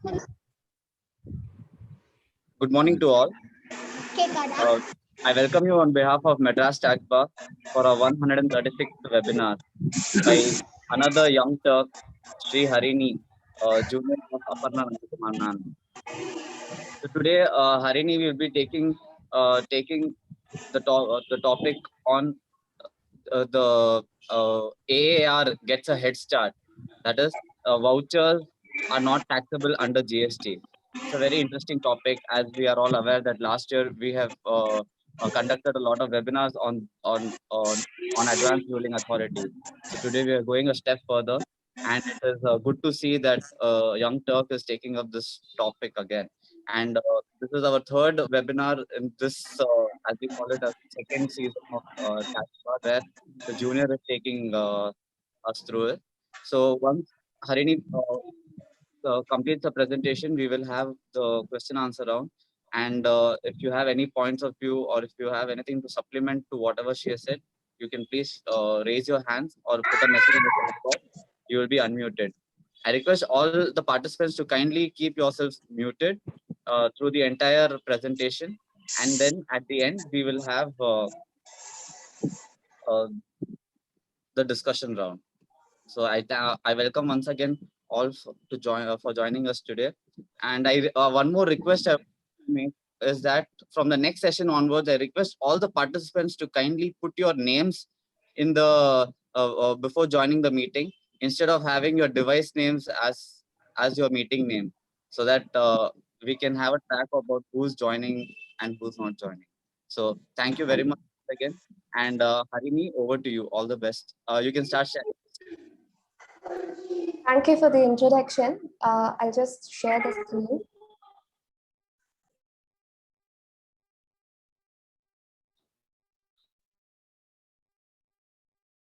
Good morning to all. I welcome you on behalf of Madras Tax Bar for our 136th webinar by another young Turk, Sri Harini, junior of Aparna Nandakumaran. So today, Harini will be taking the topic on the AAR gets a head start. That is, vouchers are not taxable under GST. It's a very interesting topic, as we are all aware that last year we have conducted a lot of webinars on advanced ruling authorities. So today we are going a step further, and it is good to see that Young Turk is taking up this topic again. And this is our third webinar in this, as we call it, a second season of Tax Bar, where the junior is taking us through it. So once Harini completes the presentation, we will have the question answer round. And if you have any points of view or if you have anything to supplement to whatever she has said, you can please raise your hands or put a message in the chat box. You will be unmuted. I request all the participants to kindly keep yourselves muted through the entire presentation. And then at the end, we will have uh, the discussion round. So I welcome once again all to join for joining us today. And I one more request I make is that from the next session onwards, I request all the participants to kindly put your names in the before joining the meeting instead of having your device names as your meeting name, so that we can have a track about who's joining and who's not joining. So thank you very much again. And Harini, over to you. All the best. You can start sharing. Thank you for the introduction. I'll just share the screen.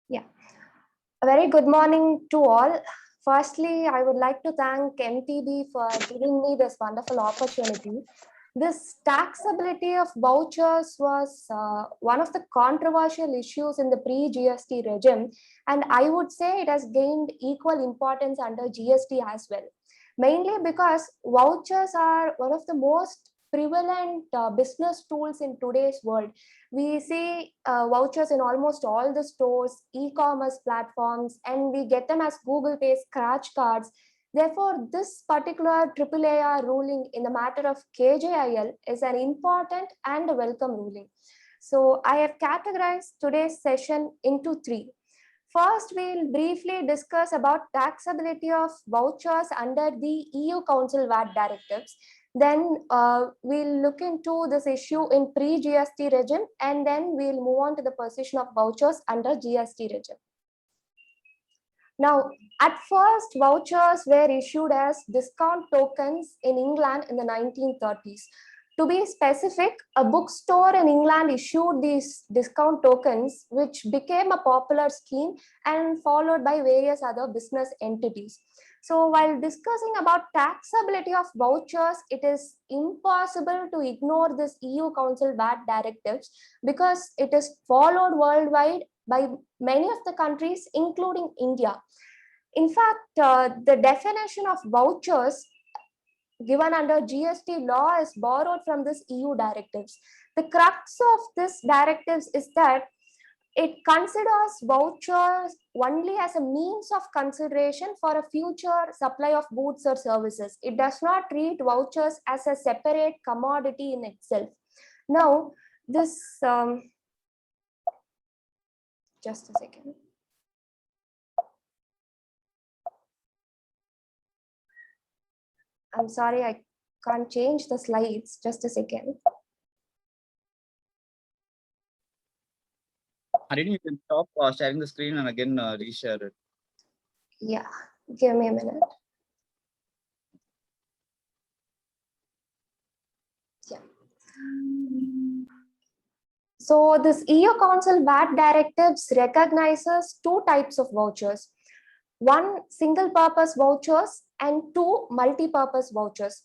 Yeah. A very good morning to all. Firstly, I would like to thank MTB for giving me this wonderful opportunity. This taxability of vouchers was one of the controversial issues in the pre-GST regime, and I would say it has gained equal importance under GST as well. Mainly because vouchers are one of the most prevalent business tools in today's world. We see vouchers in almost all the stores, e-commerce platforms, and we get them as Google Pay scratch cards. Therefore, this particular AAAR ruling in the matter of KJIL is an important and a welcome ruling. So I have categorized today's session into three. First, we'll briefly discuss about taxability of vouchers under the EU Council VAT directives. Then we'll look into this issue in pre-GST regime, and then we'll move on to the position of vouchers under GST regime. Now, at first, vouchers were issued as discount tokens in England in the 1930s. To be specific, a bookstore in England issued these discount tokens, which became a popular scheme and followed by various other business entities. So while discussing about taxability of vouchers, it is impossible to ignore this EU Council VAT directives because it is followed worldwide by many of the countries, including India. In fact, the definition of vouchers given under GST law is borrowed from this EU directives. The crux of this directives is that it considers vouchers only as a means of consideration for a future supply of goods or services. It does not treat vouchers as a separate commodity in itself. Now, this, just a second. I'm sorry, I can't change the slides. Just a second. Harini, you can stop sharing the screen and again reshare it. Yeah, give me a minute. Yeah. So this EU Council VAT directives recognizes two types of vouchers. One, single purpose vouchers, and two, multi-purpose vouchers.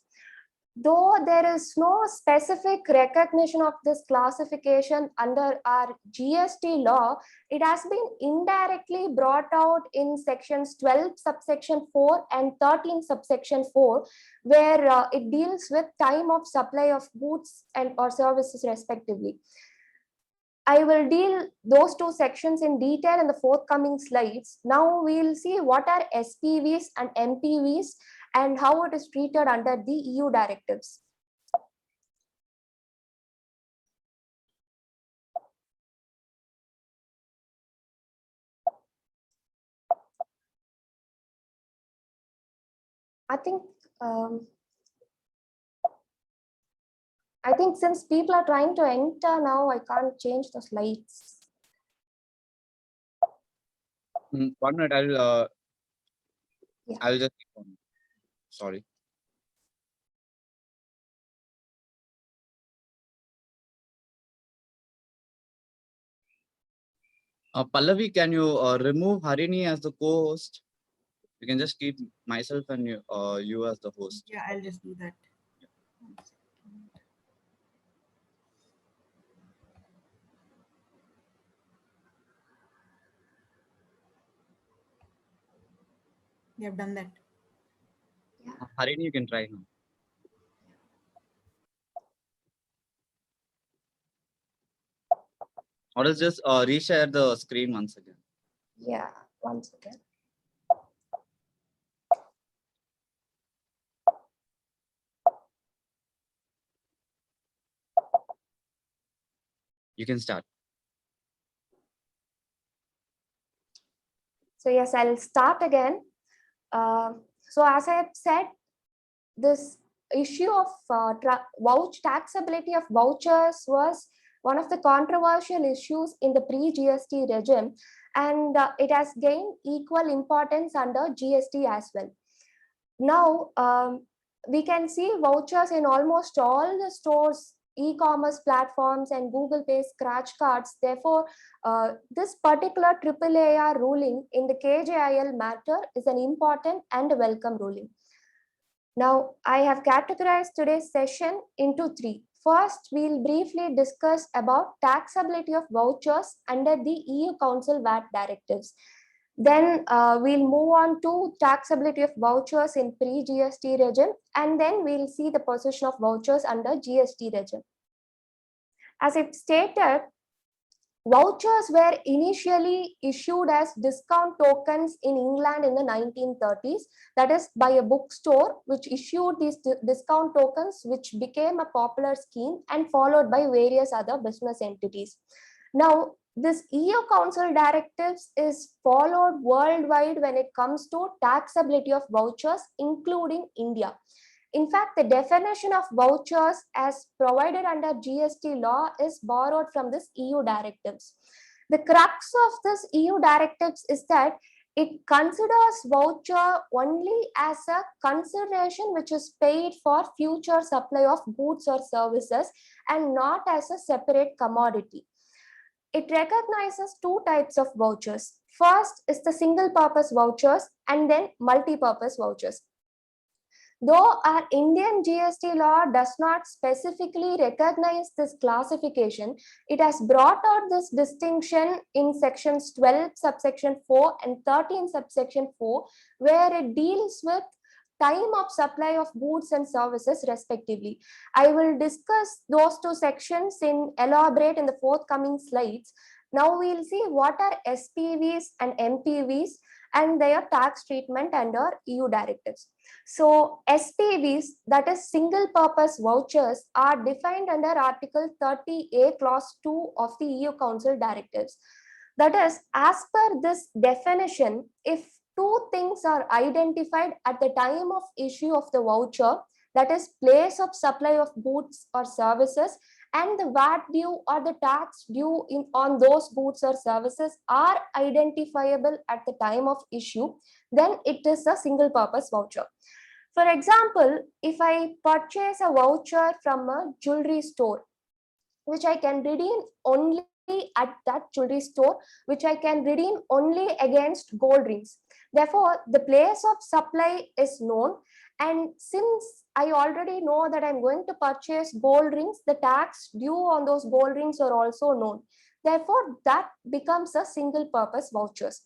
Though there is no specific recognition of this classification under our GST law, it has been indirectly brought out in sections 12 subsection 4 and 13 subsection 4, where it deals with time of supply of goods and or services respectively. I will deal those two sections in detail in the forthcoming slides. Now we'll see what are SPVs and MPVs and how it is treated under the EU directives. I think since people are trying to enter now, I can't change the slides. 1 minute, I'll just, sorry. Pallavi, can you remove Harini as the co-host? You can just keep myself and you as the host. Yeah, I'll just do that. You have done that. Yeah. Harini, you can try now. Or else just reshare the screen once again. Yeah, once again. You can start. So yes, I'll start again. So as I have said, this issue of taxability of vouchers was one of the controversial issues in the pre-GST regime, and it has gained equal importance under GST as well. Now, we can see vouchers in almost all the stores, e-commerce platforms and Google Pay scratch cards. Therefore, this particular AAAR ruling in the KJIL matter is an important and welcome ruling. Now, I have categorized today's session into three. First, we'll briefly discuss about taxability of vouchers under the EU Council VAT directives. Then we'll move on to taxability of vouchers in pre-GST regime, and then we'll see the position of vouchers under GST regime. As I stated, vouchers were initially issued as discount tokens in England in the 1930s, that is by a bookstore which issued these discount tokens, which became a popular scheme and followed by various other business entities. Now, this EU Council directives is followed worldwide when it comes to taxability of vouchers, including India. In fact, the definition of vouchers as provided under GST law is borrowed from this EU directives. The crux of this EU directives is that it considers voucher only as a consideration which is paid for future supply of goods or services and not as a separate commodity. It recognizes two types of vouchers. First is the single purpose vouchers and then multi-purpose vouchers. Though our Indian GST law does not specifically recognize this classification, it has brought out this distinction in sections 12 subsection 4 and 13 subsection 4, where it deals with time of supply of goods and services respectively. I will discuss those two sections in elaborate in the forthcoming slides. Now we'll see what are SPVs and MPVs and their tax treatment under EU directives. So SPVs, that is single purpose vouchers, are defined under Article 30A clause 2 of the EU Council directives. That is, as per this definition, if two things are identified at the time of issue of the voucher, that is place of supply of goods or services, and the VAT due or the tax due on those goods or services are identifiable at the time of issue, then it is a single purpose voucher. For example, if I purchase a voucher from a jewelry store, which I can redeem only at that jewelry store, which I can redeem only against gold rings. Therefore, the place of supply is known. And since I already know that I'm going to purchase gold rings, the tax due on those gold rings are also known. Therefore, that becomes a single purpose vouchers.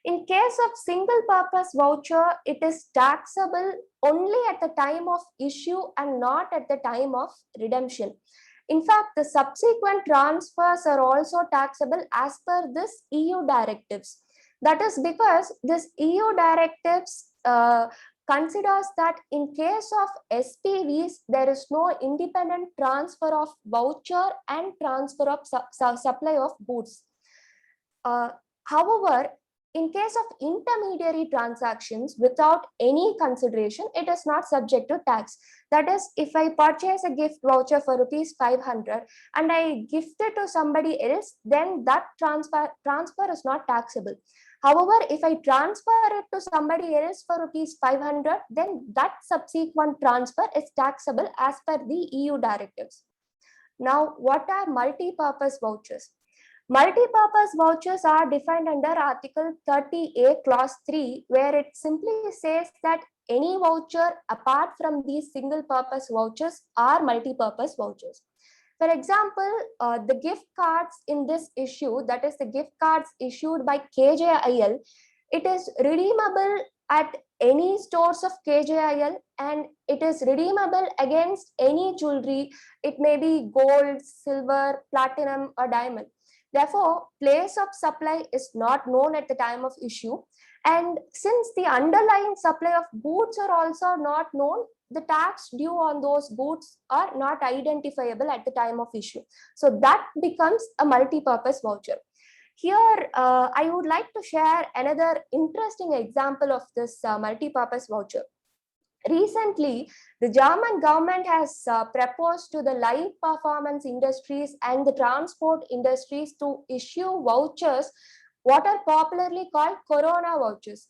In case of single purpose voucher, it is taxable only at the time of issue and not at the time of redemption. In fact, the subsequent transfers are also taxable as per this EU directives. That is because this EU directives considers that in case of SPVs, there is no independent transfer of voucher and transfer of supply of goods. However, in case of intermediary transactions without any consideration, it is not subject to tax. That is, if I purchase a gift voucher for rupees 500 and I gift it to somebody else, then that transfer is not taxable. However, if I transfer it to somebody else for rupees 500, then that subsequent transfer is taxable as per the EU directives. Now, what are multi-purpose vouchers? Multi-purpose vouchers are defined under Article 30A Clause 3, where it simply says that any voucher apart from these single-purpose vouchers are multi-purpose vouchers. For example, the gift cards in this issue, that is the gift cards issued by KJIL, it is redeemable at any stores of KJIL and it is redeemable against any jewelry. It may be gold, silver, platinum or diamond. Therefore, place of supply is not known at the time of issue. And since the underlying supply of goods are also not known, the tax due on those goods are not identifiable at the time of issue. So that becomes a multi-purpose voucher. Here, I would like to share another interesting example of this multi-purpose voucher. Recently, the German government has proposed to the live performance industries and the transport industries to issue vouchers, what are popularly called Corona vouchers.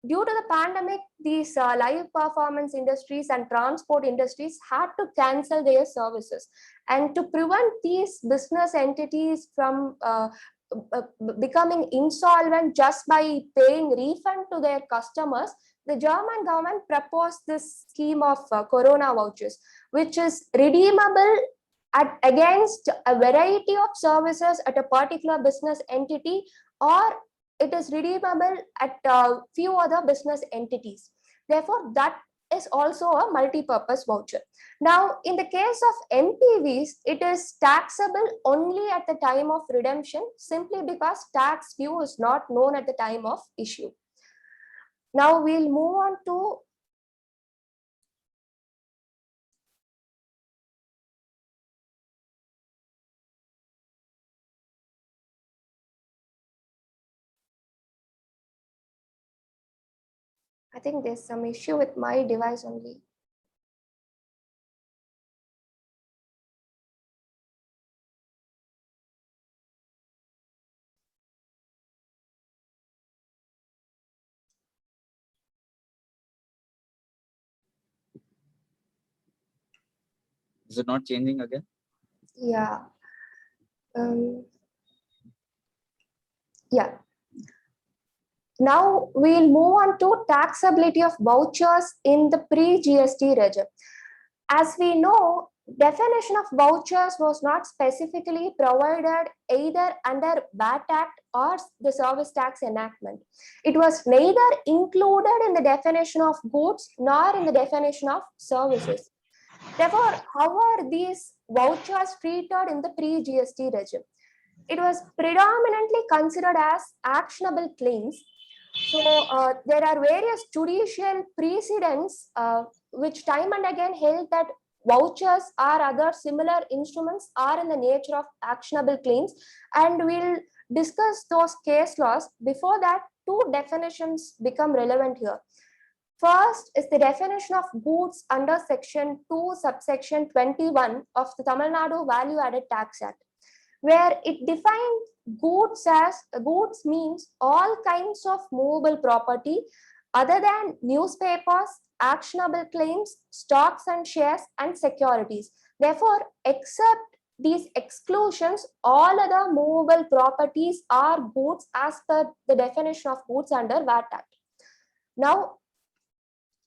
Due to the pandemic, these live performance industries and transport industries had to cancel their services. And to prevent these business entities from becoming insolvent just by paying refund to their customers, the German government proposed this scheme of Corona vouchers, which is redeemable against a variety of services at a particular business entity, or it is redeemable at a few other business entities. Therefore, that is also a multi-purpose voucher. Now, in the case of MPVs, it is taxable only at the time of redemption, simply because tax due is not known at the time of issue. Now we'll move on to I think there's some issue with my device only. Is it not changing again? Yeah. Yeah. Now we'll move on to taxability of vouchers in the pre-GST regime. As we know, definition of vouchers was not specifically provided either under VAT Act or the Service Tax Enactment. It was neither included in the definition of goods nor in the definition of services. Therefore, how are these vouchers treated in the pre-GST regime? It was predominantly considered as actionable claims. So there are various judicial precedents which time and again held that vouchers or other similar instruments are in the nature of actionable claims, and we'll discuss those case laws. Before that, two definitions become relevant here. First is the definition of goods under section 2 subsection 21 of the Tamil Nadu Value Added Tax Act, where it defines goods as goods means all kinds of movable property other than newspapers, actionable claims, stocks and shares, and securities. Therefore, except these exclusions, all other movable properties are goods as per the definition of goods under VAT Act. Now,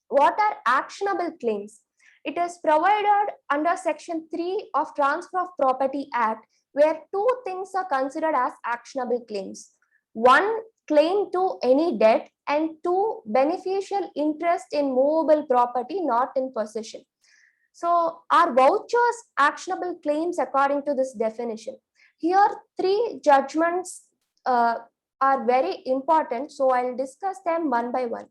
what are actionable claims? It is provided under Section 3 of Transfer of Property Act, where two things are considered as actionable claims. One, claim to any debt, and two, beneficial interest in movable property not in possession. So, are vouchers actionable claims according to this definition? Here, three judgments are very important, so I'll discuss them one by one.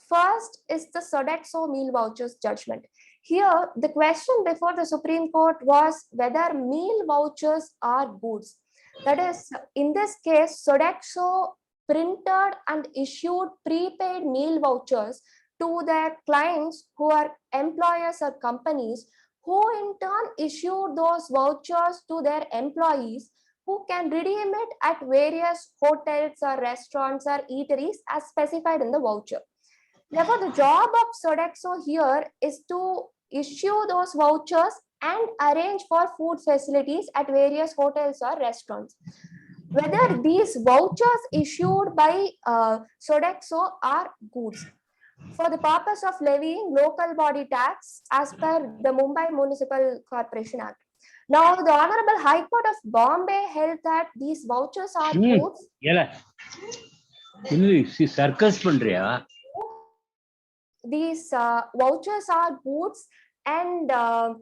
First is the Sodexo meal vouchers judgment. Here, the question before the Supreme Court was whether meal vouchers are goods. That is, in this case, Sodexo printed and issued prepaid meal vouchers to their clients who are employers or companies, who in turn issued those vouchers to their employees, who can redeem it at various hotels or restaurants or eateries as specified in the voucher. Therefore, the job of Sodexo here is to issue those vouchers and arrange for food facilities at various hotels or restaurants. Whether these vouchers issued by Sodexo are goods for the purpose of levying local body tax as per the Mumbai Municipal Corporation Act. Now, the Honorable High Court of Bombay held that these vouchers are goods. Circus pandriya. These vouchers are goods, and the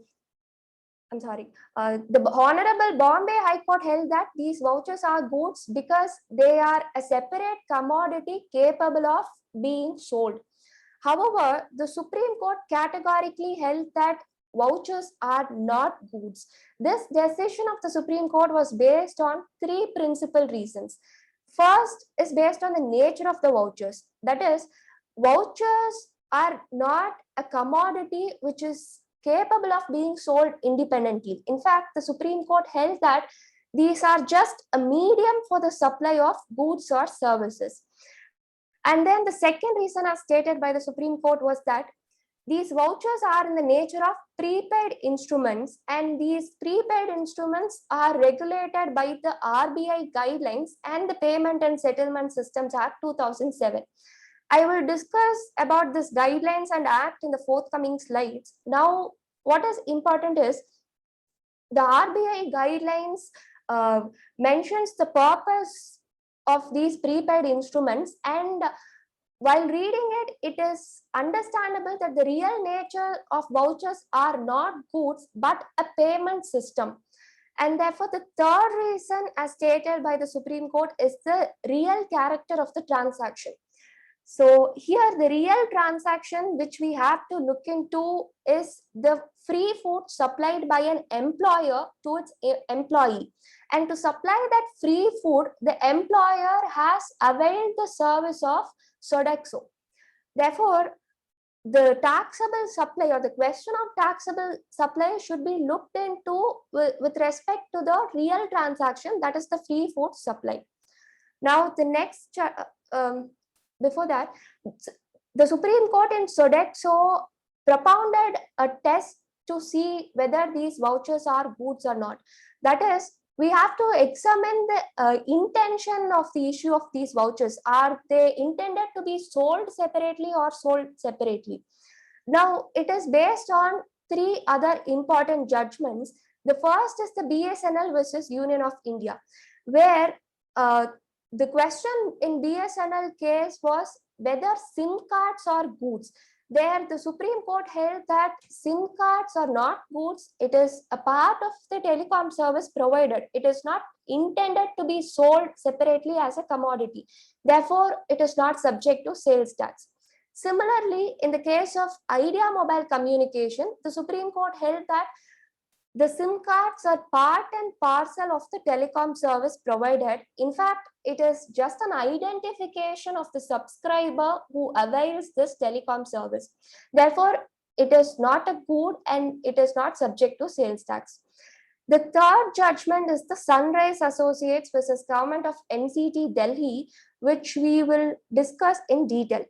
Honorable Bombay High Court held that these vouchers are goods because they are a separate commodity capable of being sold. However, the Supreme Court categorically held that vouchers are not goods. This decision of the Supreme Court was based on three principal reasons. First is based on the nature of the vouchers. That is, vouchers are not a commodity which is capable of being sold independently. In fact, the Supreme Court held that these are just a medium for the supply of goods or services. And then the second reason as stated by the Supreme Court was that these vouchers are in the nature of prepaid instruments, and these prepaid instruments are regulated by the RBI guidelines and the Payment and Settlement Systems Act 2007. I will discuss about this guidelines and act in the forthcoming slides. Now, what is important is the RBI guidelines mentions the purpose of these prepaid instruments, and while reading it, it is understandable that the real nature of vouchers are not goods but a payment system. And therefore, the third reason as stated by the Supreme Court is the real character of the transaction. So here the real transaction which we have to look into is the free food supplied by an employer to its employee. And to supply that free food, the employer has availed the service of Sodexo. Therefore, the taxable supply or the question of taxable supply should be looked into with respect to the real transaction, that is the free food supply. Now, the next before that, the Supreme Court in Sodexo propounded a test to see whether these vouchers are goods or not. That is, we have to examine the intention of the issue of these vouchers. Are they intended to be sold separately or sold separately? Now, it is based on three other important judgments. The first is the BSNL versus Union of India, where the question in BSNL case was whether SIM cards are goods. There, the Supreme Court held that SIM cards are not goods. It is a part of the telecom service provided. It is not intended to be sold separately as a commodity. Therefore, it is not subject to sales tax. Similarly, in the case of Idea Mobile Communication, the Supreme Court held that the SIM cards are part and parcel of the telecom service provided. In fact, it is just an identification of the subscriber who avails this telecom service. Therefore, it is not a good and it is not subject to sales tax. The third judgment is the Sunrise Associates versus Government of NCT Delhi, which we will discuss in detail.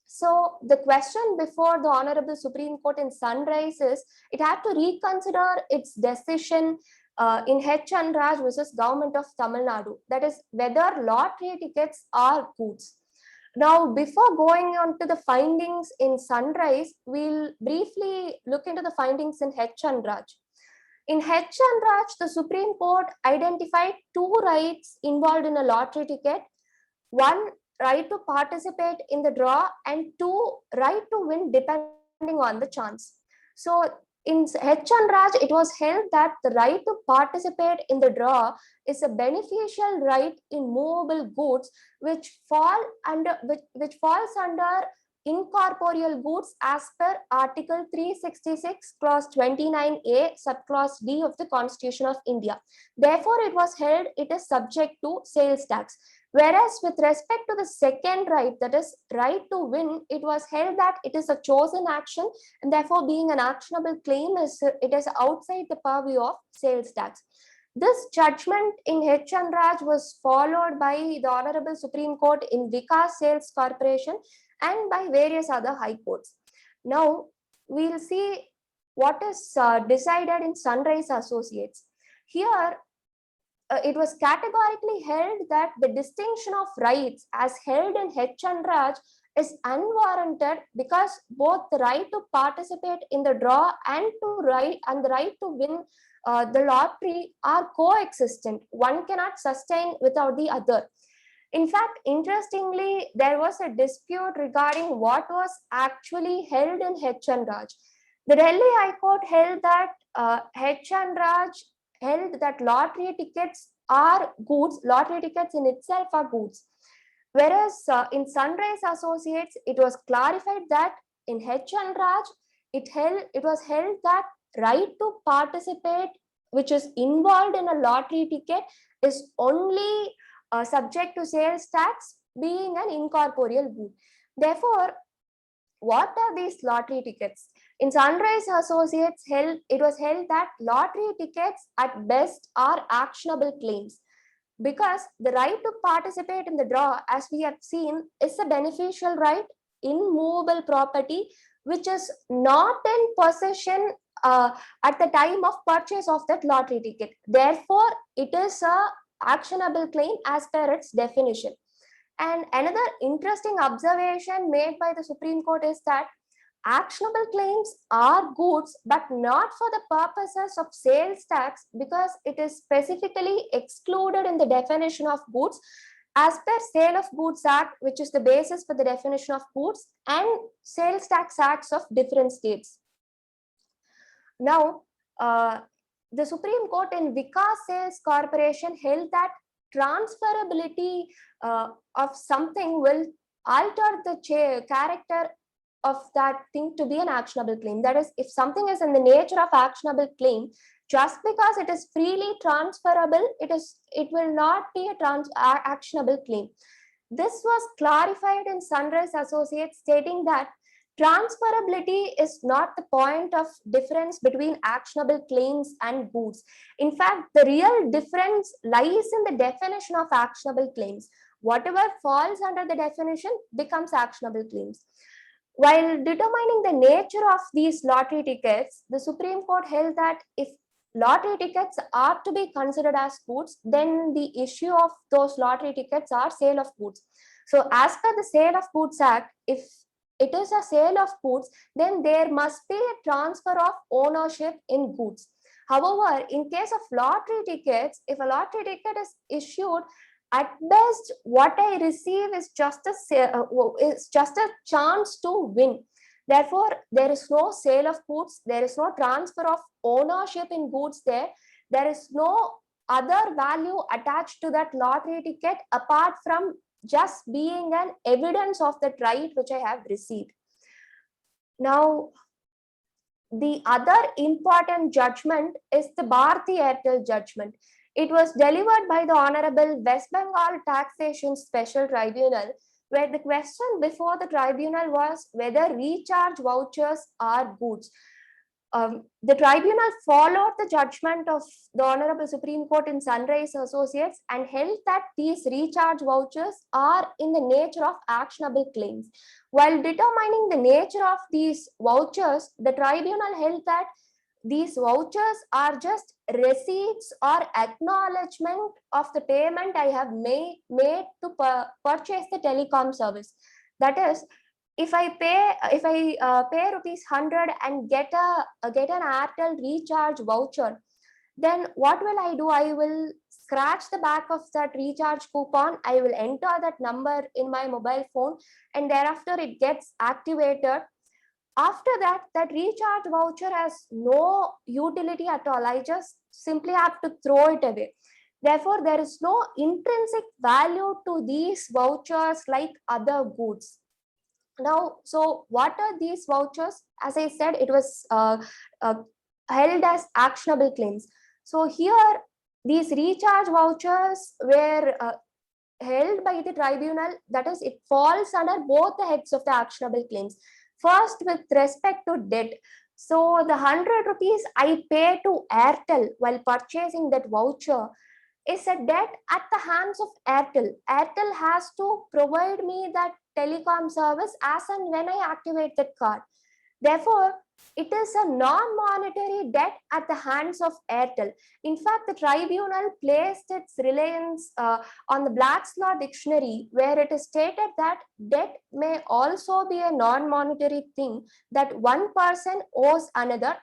So the question before the Honorable Supreme Court in Sunrise is, it had to reconsider its decision in H. Raj versus Government of Tamil Nadu. That is, whether lottery tickets are goods. Now, before going on to the findings in Sunrise, we'll briefly look into the findings in H. Chandraj. In H. Chandraj, the Supreme Court identified two rights involved in a lottery ticket. One, right to participate in the draw, and two, right to win depending on the chance. So in H. Chandraj, it was held that the right to participate in the draw is a beneficial right in movable goods which falls under incorporeal goods as per Article 366 clause 29A subclause D of the Constitution of India. Therefore, it was held it is subject to sales tax. Whereas with respect to the second right, that is right to win, it was held that it is a chosen action, and therefore being an actionable claim, it is outside the purview of sales tax. This judgment in H. Chandraj was followed by the Honorable Supreme Court in Vikas Sales Corporation and by various other high courts. Now, we'll see what is decided in Sunrise Associates. Here, it was categorically held that the distinction of rights as held in H. Chandraj is unwarranted because both the right to participate in the draw and the right to win the lottery are coexistent. One cannot sustain without the other. In fact, interestingly, there was a dispute regarding what was actually held in H. Chandraj. The Delhi High Court held that H. Chandraj held that lottery tickets are goods, lottery tickets in itself are goods. Whereas in Sunrise Associates, it was clarified that in H. Chandraj, it was held that right to participate, which is involved in a lottery ticket, is only subject to sales tax, being an incorporeal good. Therefore, what are these lottery tickets? In Sunrise Associates, it was held that lottery tickets at best are actionable claims because the right to participate in the draw, as we have seen, is a beneficial right in movable property which is not in possession at the time of purchase of that lottery ticket. Therefore, it is a actionable claim as per its definition. And another interesting observation made by the Supreme Court is that actionable claims are goods, but not for the purposes of sales tax because it is specifically excluded in the definition of goods as per Sale of Goods Act, which is the basis for the definition of goods, and sales tax acts of different states. Now, the Supreme Court in Vikas Sales Corporation held that transferability of something will alter the character of that thing to be an actionable claim. That is, if something is in the nature of actionable claim, just because it is freely transferable, it will not be a actionable claim. This was clarified in Sunrise Associates, stating that transferability is not the point of difference between actionable claims and goods. In fact, the real difference lies in the definition of actionable claims. Whatever falls under the definition becomes actionable claims. While determining the nature of these lottery tickets, the Supreme Court held that if lottery tickets are to be considered as goods, then the issue of those lottery tickets are sale of goods. So as per the Sale of Goods Act, if it is a sale of goods, then there must be a transfer of ownership in goods. However, in case of lottery tickets, if a lottery ticket is issued, at best, what I receive is just a chance to win. Therefore, there is no sale of goods, there is no transfer of ownership in goods there. There is no other value attached to that lottery ticket apart from just being an evidence of that right which I have received. Now, the other important judgment is the Bharti Airtel judgment. It was delivered by the Honorable West Bengal Taxation Special Tribunal, where the question before the tribunal was whether recharge vouchers are goods. The tribunal followed the judgment of the Honorable Supreme Court in Sunrise Associates and held that these recharge vouchers are in the nature of actionable claims. While determining the nature of these vouchers, the tribunal held that these vouchers are just receipts or acknowledgement of the payment I have made to purchase the telecom service. That is, if I pay rupees 100 and get an Airtel recharge voucher, then what will I do? I will scratch the back of that recharge coupon. I will enter that number in my mobile phone, and thereafter it gets activated. After that, that recharge voucher has no utility at all. I just simply have to throw it away. Therefore, there is no intrinsic value to these vouchers like other goods. Now, so what are these vouchers? As I said, it was held as actionable claims. So here, these recharge vouchers were held by the tribunal. That is, it falls under both the heads of the actionable claims. First, with respect to debt. So the 100 rupees I pay to Airtel while purchasing that voucher is a debt at the hands of Airtel. Airtel has to provide me that telecom service as and when I activate that card. Therefore, it is a non-monetary debt at the hands of Airtel. In fact, the tribunal placed its reliance on the Black's Law Dictionary, where it is stated that debt may also be a non-monetary thing that one person owes another,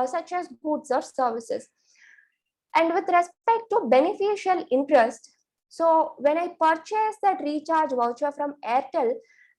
such as goods or services. And with respect to beneficial interest, so when I purchase that recharge voucher from Airtel,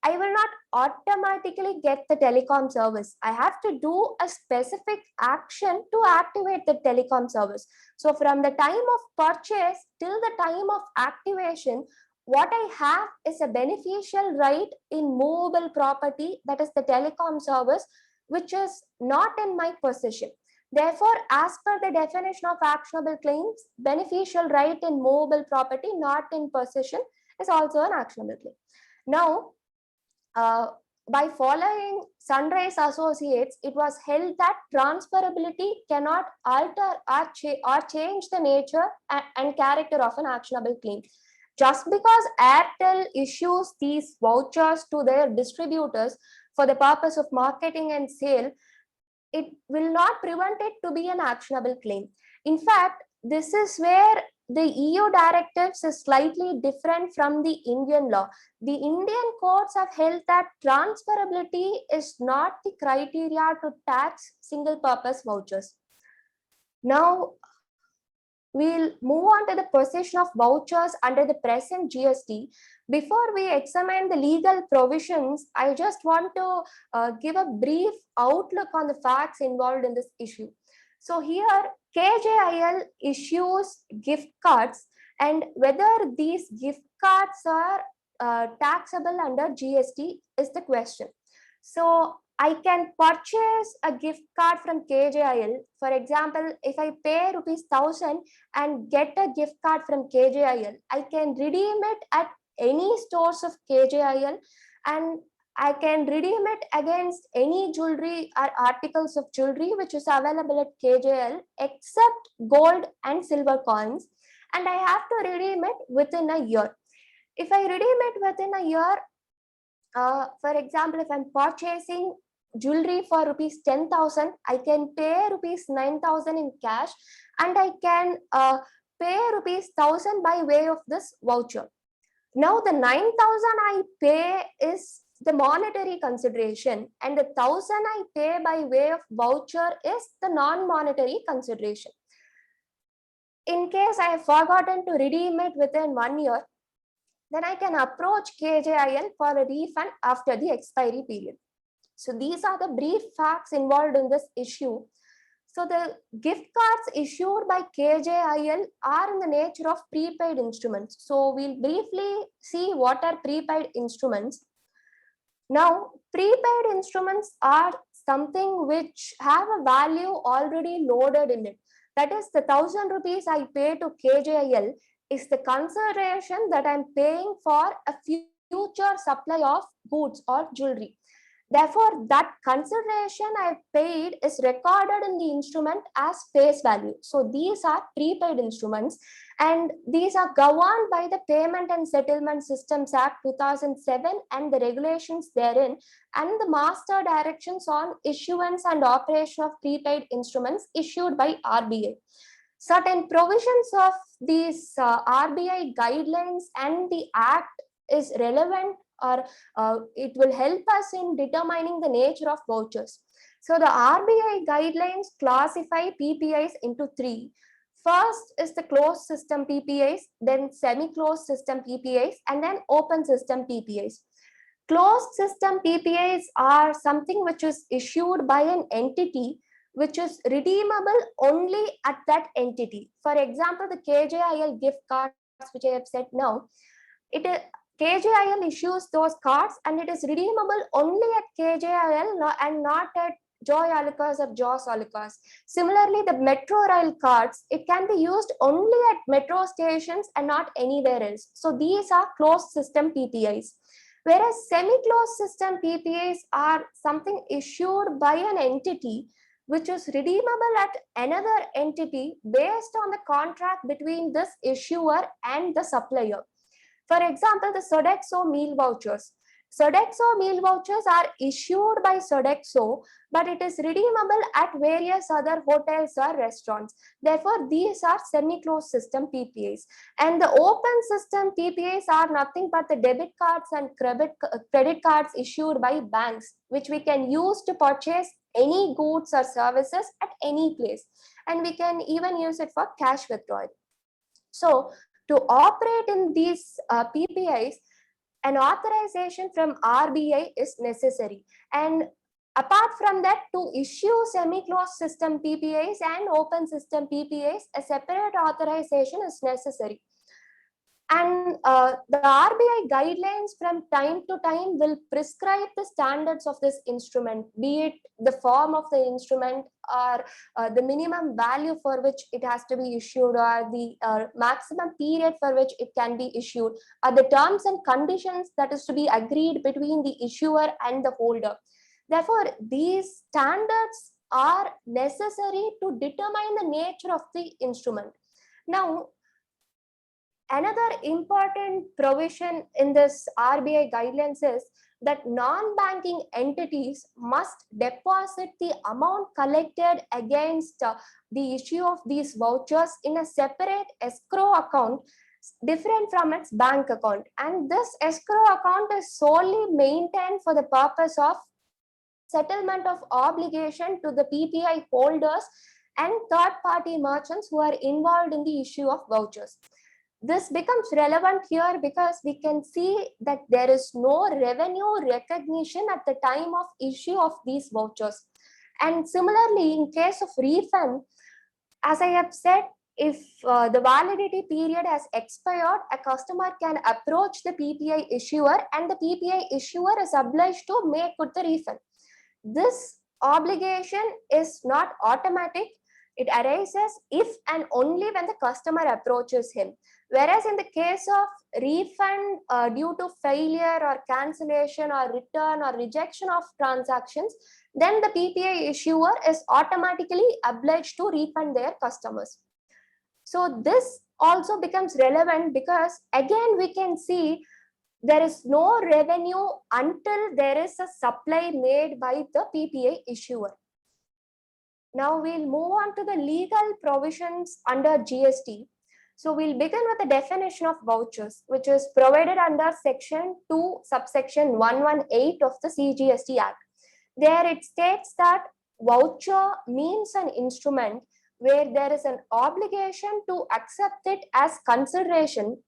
I will not automatically get the telecom service. I have to do a specific action to activate the telecom service. So from the time of purchase till the time of activation, what I have is a beneficial right in movable property, that is the telecom service, which is not in my possession. Therefore, as per the definition of actionable claims, beneficial right in movable property not in possession is also an actionable claim. Now, by following Sunrise Associates, it was held that transferability cannot alter or change the nature and character of an actionable claim. Just because Airtel issues these vouchers to their distributors for the purpose of marketing and sale, it will not prevent it to be an actionable claim. In fact, this is where the EU directives is slightly different from the Indian law. The Indian courts have held that transferability is not the criteria to tax single purpose vouchers. Now, we'll move on to the possession of vouchers under the present GST. Before we examine the legal provisions, I just want to give a brief outlook on the facts involved in this issue. So here, KJIL issues gift cards, and whether these gift cards are taxable under GST is the question. So I can purchase a gift card from KJIL. For example, if I pay rupees 1,000 and get a gift card from KJIL, I can redeem it at any stores of KJIL, and I can redeem it against any jewelry or articles of jewelry which is available at KJIL except gold and silver coins, and I have to redeem it within a year. If I redeem it within a year, for example, if I'm purchasing jewelry for rupees 10,000, I can pay rupees 9,000 in cash, and I can pay rupees 1,000 by way of this voucher. Now the 9,000 I pay is the monetary consideration, and the 1,000 I pay by way of voucher is the non-monetary consideration. In case I have forgotten to redeem it within 1 year, then I can approach KJIL for a refund after the expiry period. So these are the brief facts involved in this issue. So the gift cards issued by KJIL are in the nature of prepaid instruments. So we'll briefly see what are prepaid instruments. Now, prepaid instruments are something which have a value already loaded in it. That is, the 1,000 rupees I pay to KJIL is the consideration that I'm paying for a future supply of goods or jewelry. Therefore, that consideration I paid is recorded in the instrument as face value. So these are prepaid instruments, and these are governed by the Payment and Settlement Systems Act 2007 and the regulations therein, and the master directions on issuance and operation of prepaid instruments issued by RBI. Certain provisions of these RBI guidelines and the act is relevant, or it will help us in determining the nature of vouchers. So the RBI guidelines classify PPIs into three. First is the closed system PPIs, then semi-closed system PPIs, and then open system PPIs. Closed system PPIs are something which is issued by an entity which is redeemable only at that entity. For example, the KJIL gift cards, which I have said now, KJIL issues those cards and it is redeemable only at KJIL and not at Joy Alucas or Jos Alucas. Similarly, the Metro Rail cards, it can be used only at metro stations and not anywhere else. So these are closed system PPIs. Whereas semi-closed system PPIs are something issued by an entity which is redeemable at another entity based on the contract between this issuer and the supplier. For example, the Sodexo meal vouchers. Sodexo meal vouchers are issued by Sodexo, but it is redeemable at various other hotels or restaurants. Therefore, these are semi-closed system PPAs. And the open system PPAs are nothing but the debit cards and credit cards issued by banks, which we can use to purchase any goods or services at any place. And we can even use it for cash withdrawal. So, to operate in these PPIs, an authorization from RBI is necessary. And apart from that, to issue semi-closed system PPIs and open system PPIs, a separate authorization is necessary. And the RBI guidelines from time to time will prescribe the standards of this instrument, be it the form of the instrument or the minimum value for which it has to be issued, or the maximum period for which it can be issued, or the terms and conditions that is to be agreed between the issuer and the holder. Therefore, these standards are necessary to determine the nature of the instrument. Now, another important provision in this RBI guidelines is that non-banking entities must deposit the amount collected against the issue of these vouchers in a separate escrow account different from its bank account. And this escrow account is solely maintained for the purpose of settlement of obligation to the PPI holders and third-party merchants who are involved in the issue of vouchers. This becomes relevant here because we can see that there is no revenue recognition at the time of issue of these vouchers. And similarly, in case of refund, as I have said, if the validity period has expired, a customer can approach the PPI issuer and the PPI issuer is obliged to make good the refund. This obligation is not automatic. It arises if and only when the customer approaches him. Whereas in the case of refund due to failure or cancellation or return or rejection of transactions, then the PPI issuer is automatically obliged to refund their customers. So this also becomes relevant because again we can see there is no revenue until there is a supply made by the PPI issuer. Now we'll move on to the legal provisions under GST. So we'll begin with the definition of vouchers, which is provided under section 2, subsection 118 of the CGST Act. There it states that voucher means an instrument where there is an obligation to accept it as consideration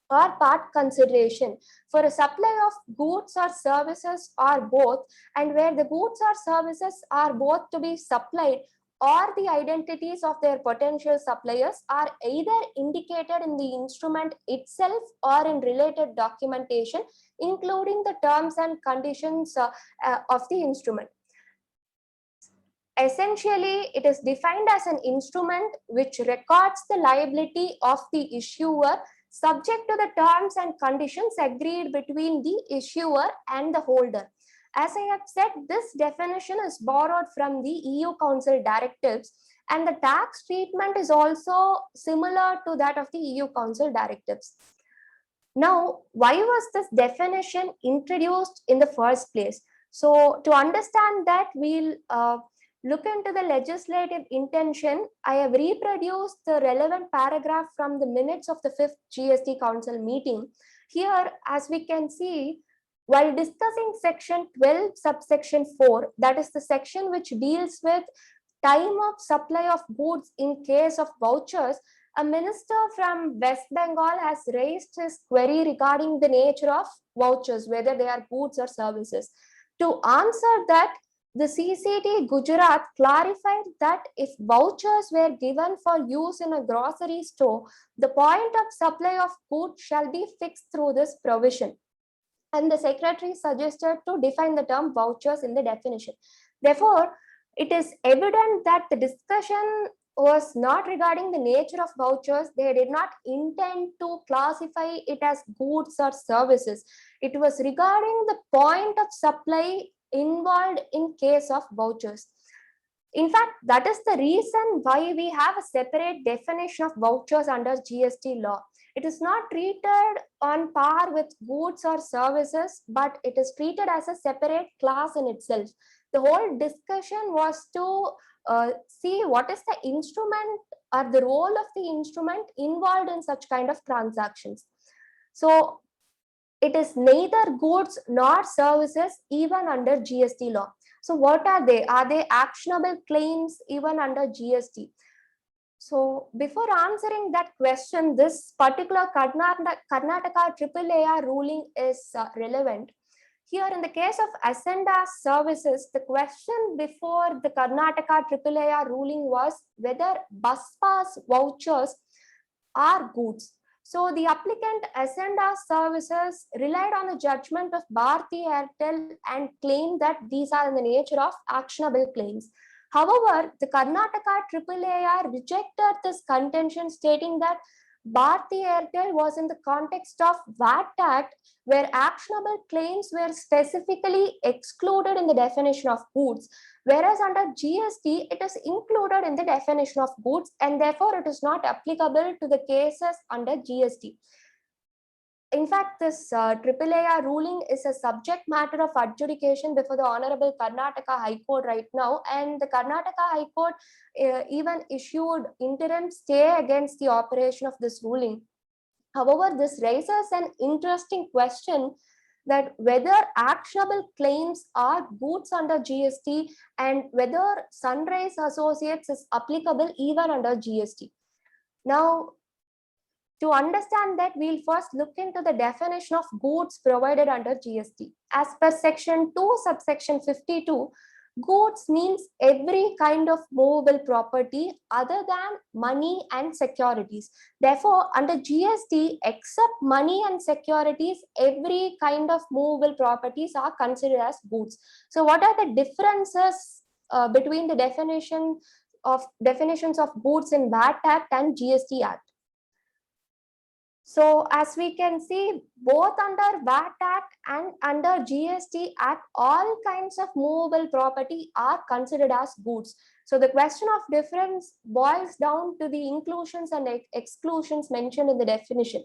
or part consideration for a supply of goods or services or both, and where the goods or services are both to be supplied or the identities of their potential suppliers are either indicated in the instrument itself or in related documentation, including the terms and conditions of the instrument. Essentially, it is defined as an instrument which records the liability of the issuer subject to the terms and conditions agreed between the issuer and the holder. As I have said, this definition is borrowed from the EU Council directives, and the tax treatment is also similar to that of the EU Council directives. Now, why was this definition introduced in the first place? So, to understand that, we'll look into the legislative intention. I have reproduced the relevant paragraph from the minutes of the 5th GST Council meeting. Here, as we can see, while discussing section 12 subsection 4, that is the section which deals with time of supply of goods in case of vouchers, a minister from West Bengal has raised his query regarding the nature of vouchers, whether they are goods or services. To answer that, the CCT Gujarat clarified that if vouchers were given for use in a grocery store, the point of supply of goods shall be fixed through this provision. And the secretary suggested to define the term vouchers in the definition. Therefore, it is evident that the discussion was not regarding the nature of vouchers. They did not intend to classify it as goods or services. It was regarding the point of supply involved in case of vouchers. In fact, that is the reason why we have a separate definition of vouchers under GST law. It is not treated on par with goods or services, but it is treated as a separate class in itself. The whole discussion was to see what is the instrument or the role of the instrument involved in such kind of transactions. So it is neither goods nor services even under GST law. So what are they? Are they actionable claims even under GST? So before answering that question, this particular Karnataka AAAR ruling is relevant. Here in the case of Ascendas services, the question before the Karnataka AAAR ruling was whether bus pass vouchers are goods. So the applicant Ascendas services relied on the judgment of Bharti Airtel and claimed that these are in the nature of actionable claims. However, the Karnataka AAAR rejected this contention, stating that Bharti Airtel was in the context of VAT Act, where actionable claims were specifically excluded in the definition of goods, whereas under GST, it is included in the definition of goods, and therefore it is not applicable to the cases under GST. In fact, this AAAR ruling is a subject matter of adjudication before the Honorable Karnataka High Court right now, and the Karnataka High Court even issued interim stay against the operation of this ruling. However, this raises an interesting question that whether actionable claims are goods under GST and whether Sunrise Associates is applicable even under GST. Now, to understand that, we'll first look into the definition of goods provided under GST. As per section 2, subsection 52, goods means every kind of movable property other than money and securities. Therefore, under GST, except money and securities, every kind of movable properties are considered as goods. So what are the differences between the definitions of goods in VAT Act and GST Act? So as we can see, both under VAT Act and under GST Act, all kinds of movable property are considered as goods. So the question of difference boils down to the inclusions and exclusions mentioned in the definition.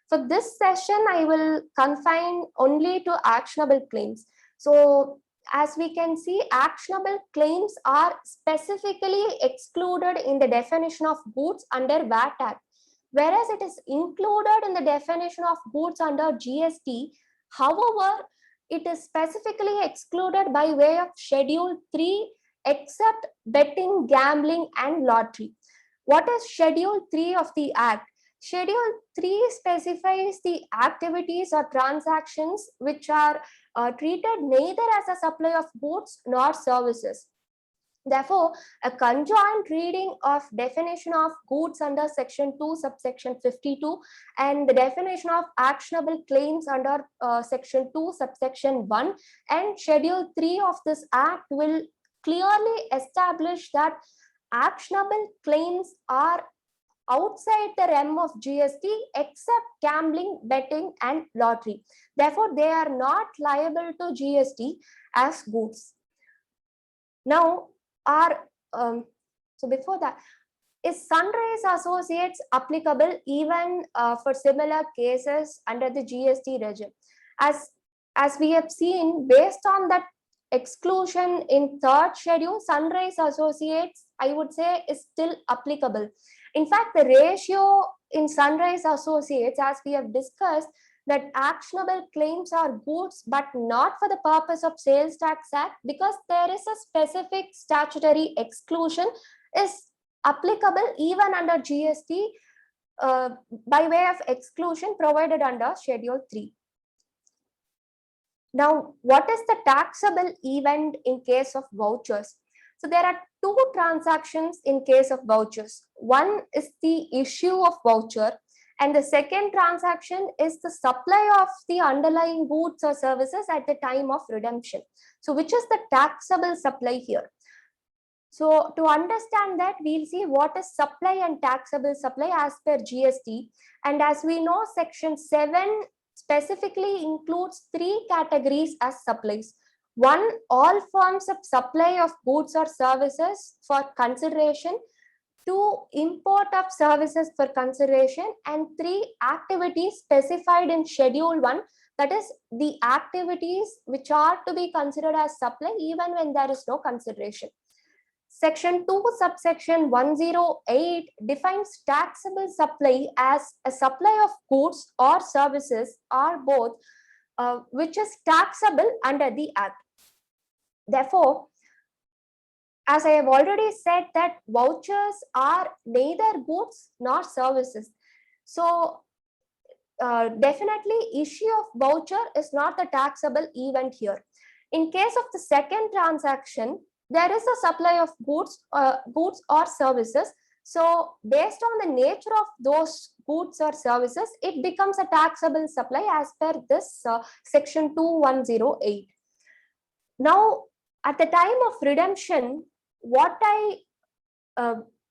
For this session, I will confine only to actionable claims. So as we can see, actionable claims are specifically excluded in the definition of goods under VAT Act, whereas it is included in the definition of goods under GST. However, it is specifically excluded by way of Schedule 3, except betting, gambling, and lottery. What is Schedule 3 of the Act? Schedule 3 specifies the activities or transactions which are treated neither as a supply of goods nor services. Therefore, a conjoint reading of definition of goods under section 2, subsection 52, and the definition of actionable claims under section 2, subsection 1, and schedule 3 of this act will clearly establish that actionable claims are outside the realm of GST except gambling, betting, and lottery. Therefore, they are not liable to GST as goods. Now, so before that, is Sunrise Associates applicable even for similar cases under the GST regime? As we have seen, based on that exclusion in third schedule, Sunrise Associates, I would say, is still applicable. In fact, the ratio in Sunrise Associates, as we have discussed, that actionable claims are goods but not for the purpose of Sales Tax Act, because there is a specific statutory exclusion, is applicable even under GST by way of exclusion provided under Schedule 3. Now, what is the taxable event in case of vouchers? So there are two transactions in case of vouchers. One is the issue of voucher, and the second transaction is the supply of the underlying goods or services at the time of redemption. So which is the taxable supply here? So to understand that, we'll see what is supply and taxable supply as per GST. And as we know, Section 7 specifically includes three categories as supplies. One, all forms of supply of goods or services for consideration. Two, import of services for consideration. And three, activities specified in Schedule 1, that is the activities which are to be considered as supply even when there is no consideration. Section 2, subsection 108 defines taxable supply as a supply of goods or services or both, which is taxable under the Act. Therefore, as I have already said, that vouchers are neither goods nor services. So, definitely issue of voucher is not the taxable event here. In case of the second transaction, there is a supply of goods or services. So based on the nature of those goods or services, it becomes a taxable supply as per this Section 2108. Now, at the time of redemption, what I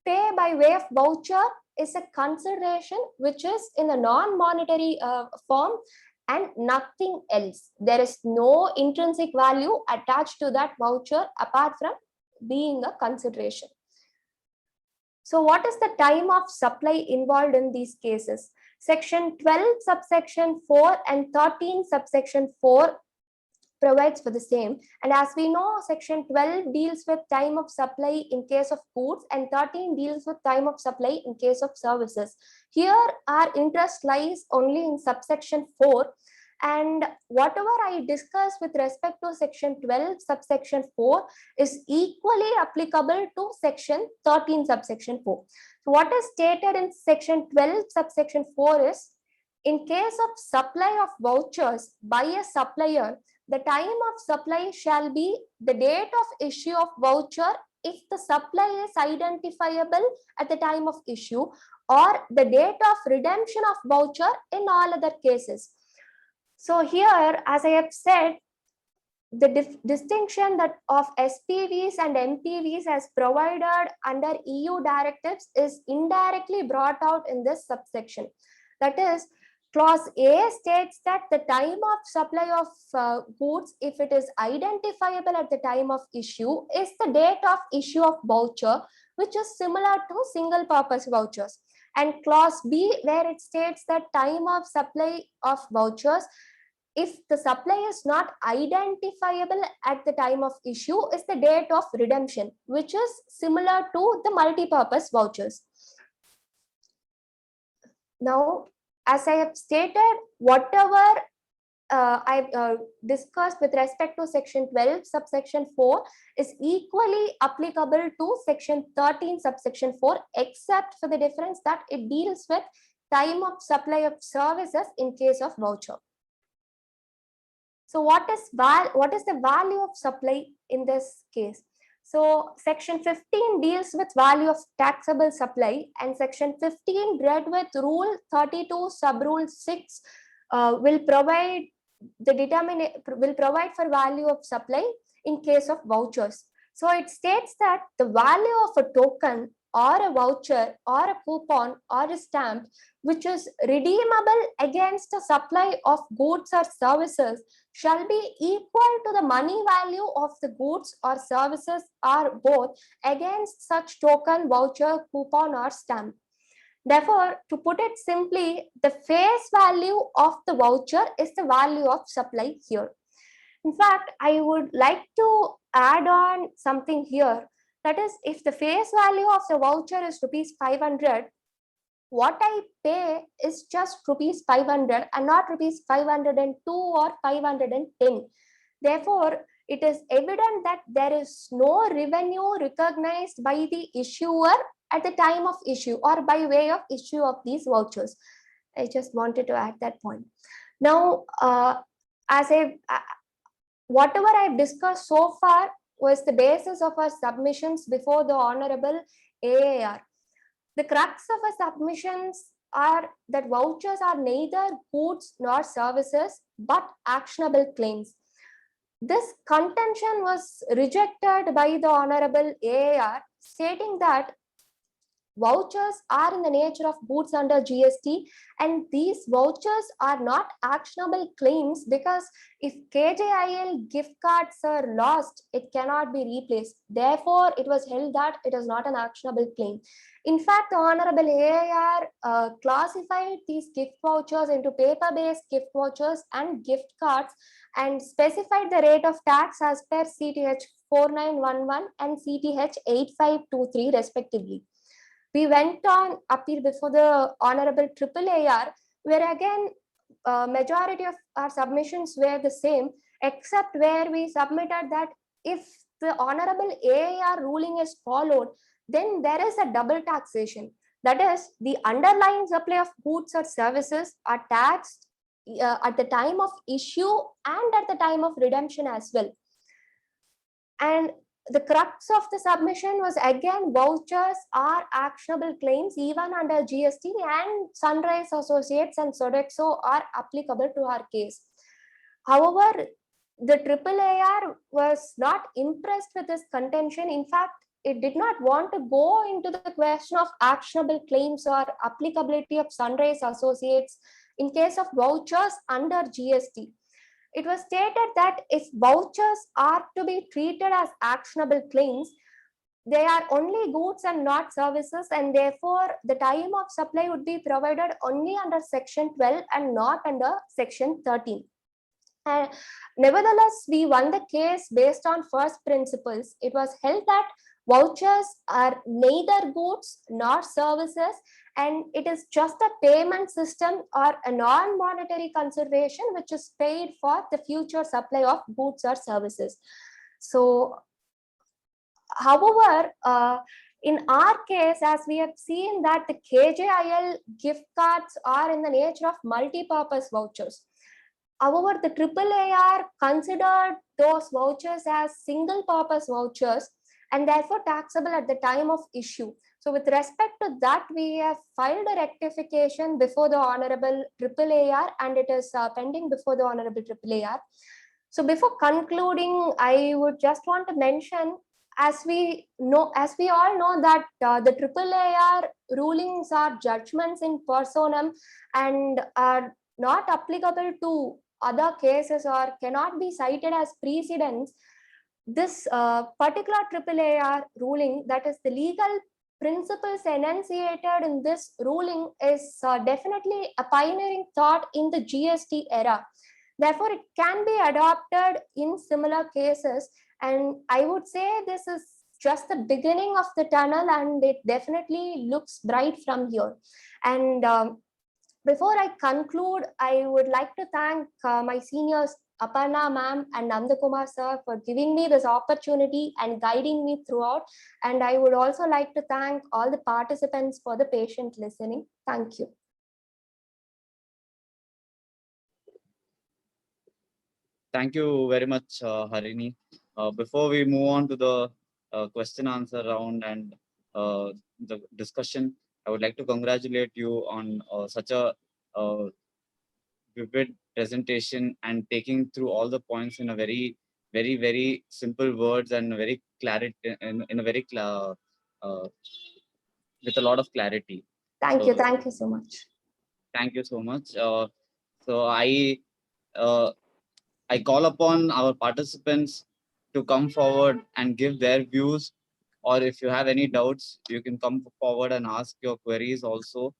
pay by way of voucher is a consideration which is in a non-monetary form and nothing else. There is no intrinsic value attached to that voucher apart from being a consideration. So what is the time of supply involved in these cases? Section 12 subsection 4 and 13 subsection 4 provides for the same. And as we know, Section 12 deals with time of supply in case of goods and 13 deals with time of supply in case of services. Here our interest lies only in subsection 4, and whatever I discuss with respect to Section 12 subsection 4 is equally applicable to Section 13 subsection 4. So what is stated in Section 12 subsection 4 is, in case of supply of vouchers by a supplier, the time of supply shall be the date of issue of voucher if the supply is identifiable at the time of issue, or the date of redemption of voucher in all other cases. So here, as I have said, the distinction that of SPVs and MPVs as provided under EU directives is indirectly brought out in this subsection. That is, Clause A states that the time of supply of goods, if it is identifiable at the time of issue, is the date of issue of voucher, which is similar to single purpose vouchers. And Clause B, where it states that time of supply of vouchers, if the supply is not identifiable at the time of issue, is the date of redemption, which is similar to the multi-purpose vouchers. Now, as I have stated, whatever I've discussed with respect to Section 12 subsection 4 is equally applicable to Section 13 subsection 4, except for the difference that it deals with time of supply of services in case of voucher. So what is the value of supply in this case? So Section 15 deals with value of taxable supply, and Section 15 read with Rule 32 sub-rule 6 will provide for value of supply in case of vouchers. So it states that the value of a token or a voucher or a coupon or a stamp which is redeemable against a supply of goods or services shall be equal to the money value of the goods or services or both against such token, voucher, coupon or stamp. Therefore, to put it simply, the face value of the voucher is the value of supply here. In fact, I would like to add on something here. That is, if the face value of the voucher is rupees 500, what I pay is just rupees 500 and not rupees 502 or 510. Therefore, it is evident that there is no revenue recognized by the issuer at the time of issue or by way of issue of these vouchers. I just wanted to add that point. Now, whatever I've discussed so far was the basis of our submissions before the Honorable AAR. The crux of our submissions are that vouchers are neither goods nor services but actionable claims. This contention was rejected by the Honorable AAR, stating that vouchers are in the nature of goods under GST, and these vouchers are not actionable claims because if KJIL gift cards are lost, it cannot be replaced. Therefore, it was held that it is not an actionable claim. In fact, the Honorable AAR classified these gift vouchers into paper-based gift vouchers and gift cards and specified the rate of tax as per CTH 4911 and CTH 8523 respectively. We went on appeal before the Honorable AAR, where again majority of our submissions were the same, except where we submitted that if the Honorable AAR ruling is followed, then there is a double taxation. That is, the underlying supply of goods or services are taxed at the time of issue and at the time of redemption as well. And the crux of the submission was again vouchers are actionable claims even under GST, and Sunrise Associates and Sodexo are applicable to our case. However, the AAR was not impressed with this contention. In fact, it did not want to go into the question of actionable claims or applicability of Sunrise Associates in case of vouchers under GST. It was stated that if vouchers are to be treated as actionable claims, they are only goods and not services, and therefore the time of supply would be provided only under Section 12 and not under Section 13. And nevertheless, we won the case based on first principles. It was held that vouchers are neither goods nor services, and it is just a payment system or a non-monetary consideration which is paid for the future supply of goods or services. So, however, in our case, as we have seen that the KJIL gift cards are in the nature of multi-purpose vouchers. However, the AAR considered those vouchers as single-purpose vouchers and therefore taxable at the time of issue. So with respect to that, we have filed a rectification before the Honorable AAR, and it is pending before the Honorable AAR. So before concluding, I would just want to mention, as we all know that the AAR rulings are judgments in personam and are not applicable to other cases or cannot be cited as precedents. This particular AAR ruling, that is the legal principles enunciated in this ruling, is definitely a pioneering thought in the GST era. Therefore, it can be adopted in similar cases, and I would say this is just the beginning of the tunnel, and it definitely looks bright from here. And before I conclude, I would like to thank my seniors, Aparna ma'am and Nandakumar sir, for giving me this opportunity and guiding me throughout. And I would also like to thank all the participants for the patient listening. Thank you. Thank you very much, Harini. Before we move on to the question answer round and the discussion, I would like to congratulate you on such a vivid presentation and taking through all the points in a very simple words and very clarity in a very with a lot of clarity. Thank you so much. Thank you so much. So I call upon our participants to come forward and give their views, or if you have any doubts, you can come forward and ask your queries also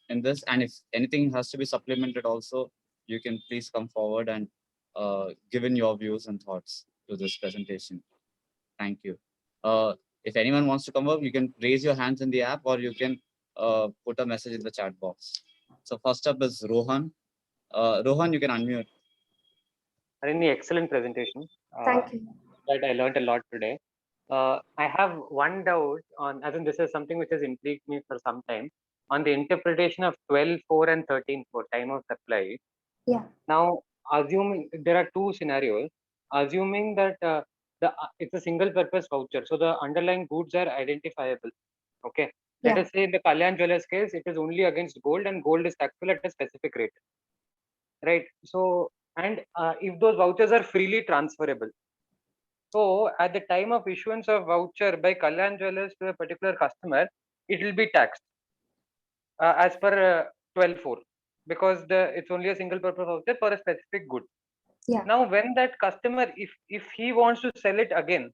in this. And if anything has to be supplemented also, you can please come forward and give in your views and thoughts to this presentation. Thank you. If anyone wants to come up, you can raise your hands in the app, or you can put a message in the chat box. So first up is Rohan. Rohan, you can unmute. Harini, excellent presentation. Thank you. That I learned a lot today. I have one doubt on, as in this is something which has intrigued me for some time, on the interpretation of 12.4 and 13.4 time of supply. Yeah. Now, assuming there are two scenarios, assuming that it's a single purpose voucher, so the underlying goods are identifiable. Okay. Let Yeah. us say in the Kalyan Jewellers case, it is only against gold, and gold is taxable at a specific rate. Right. So, and if those vouchers are freely transferable. So at the time of issuance of voucher by Kalyan Jewellers to a particular customer, it will be taxed as per 12.4, because it's only a single purpose voucher for a specific good. Yeah. Now, when that customer, if he wants to sell it again,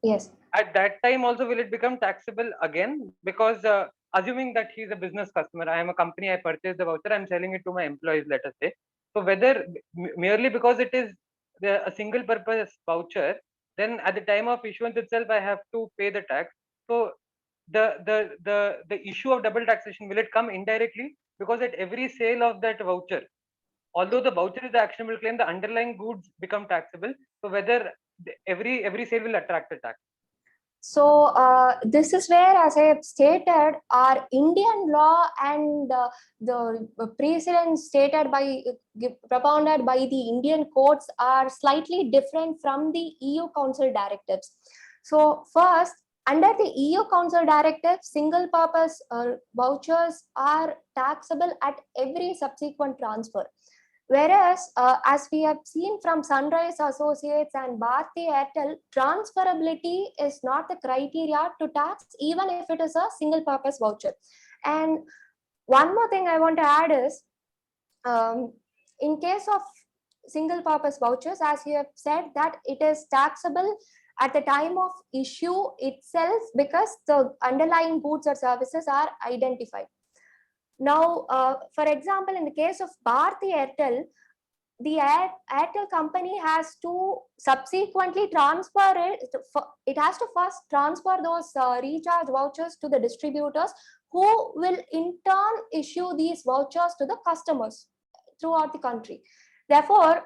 yes, at that time also will it become taxable again? Because assuming that he's a business customer, I am a company, I purchased the voucher, I'm selling it to my employees, let us say. So whether merely because it is a single purpose voucher, then at the time of issuance itself, I have to pay the tax. So the issue of double taxation, will it come indirectly? Because at every sale of that voucher, although the voucher is the actionable claim, the underlying goods become taxable. So whether every sale will attract a tax. So this is where, as I have stated, our Indian law and the precedents stated by propounded by the Indian courts are slightly different from the EU Council directives. So first, under the EU Council directive, single purpose vouchers are taxable at every subsequent transfer. Whereas, as we have seen from Sunrise Associates and Bharti Airtel, transferability is not the criteria to tax, even if it is a single purpose voucher. And one more thing I want to add is, in case of single purpose vouchers, as you have said, that it is taxable at the time of issue itself because the underlying goods or services are identified. Now, for example, in the case of Bharti Airtel, the Airtel company has to subsequently transfer it. It has to first transfer those recharge vouchers to the distributors, who will in turn issue these vouchers to the customers throughout the country. Therefore,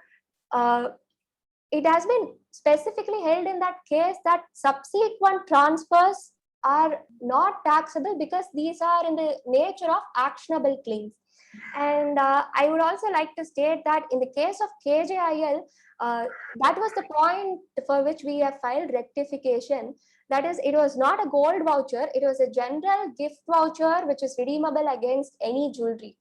it has been specifically held in that case that subsequent transfers are not taxable because these are in the nature of actionable claims. And I would also like to state that in the case of KJIL, that was the point for which we have filed rectification. That is, it was not a gold voucher, it was a general gift voucher which is redeemable against any jewelry.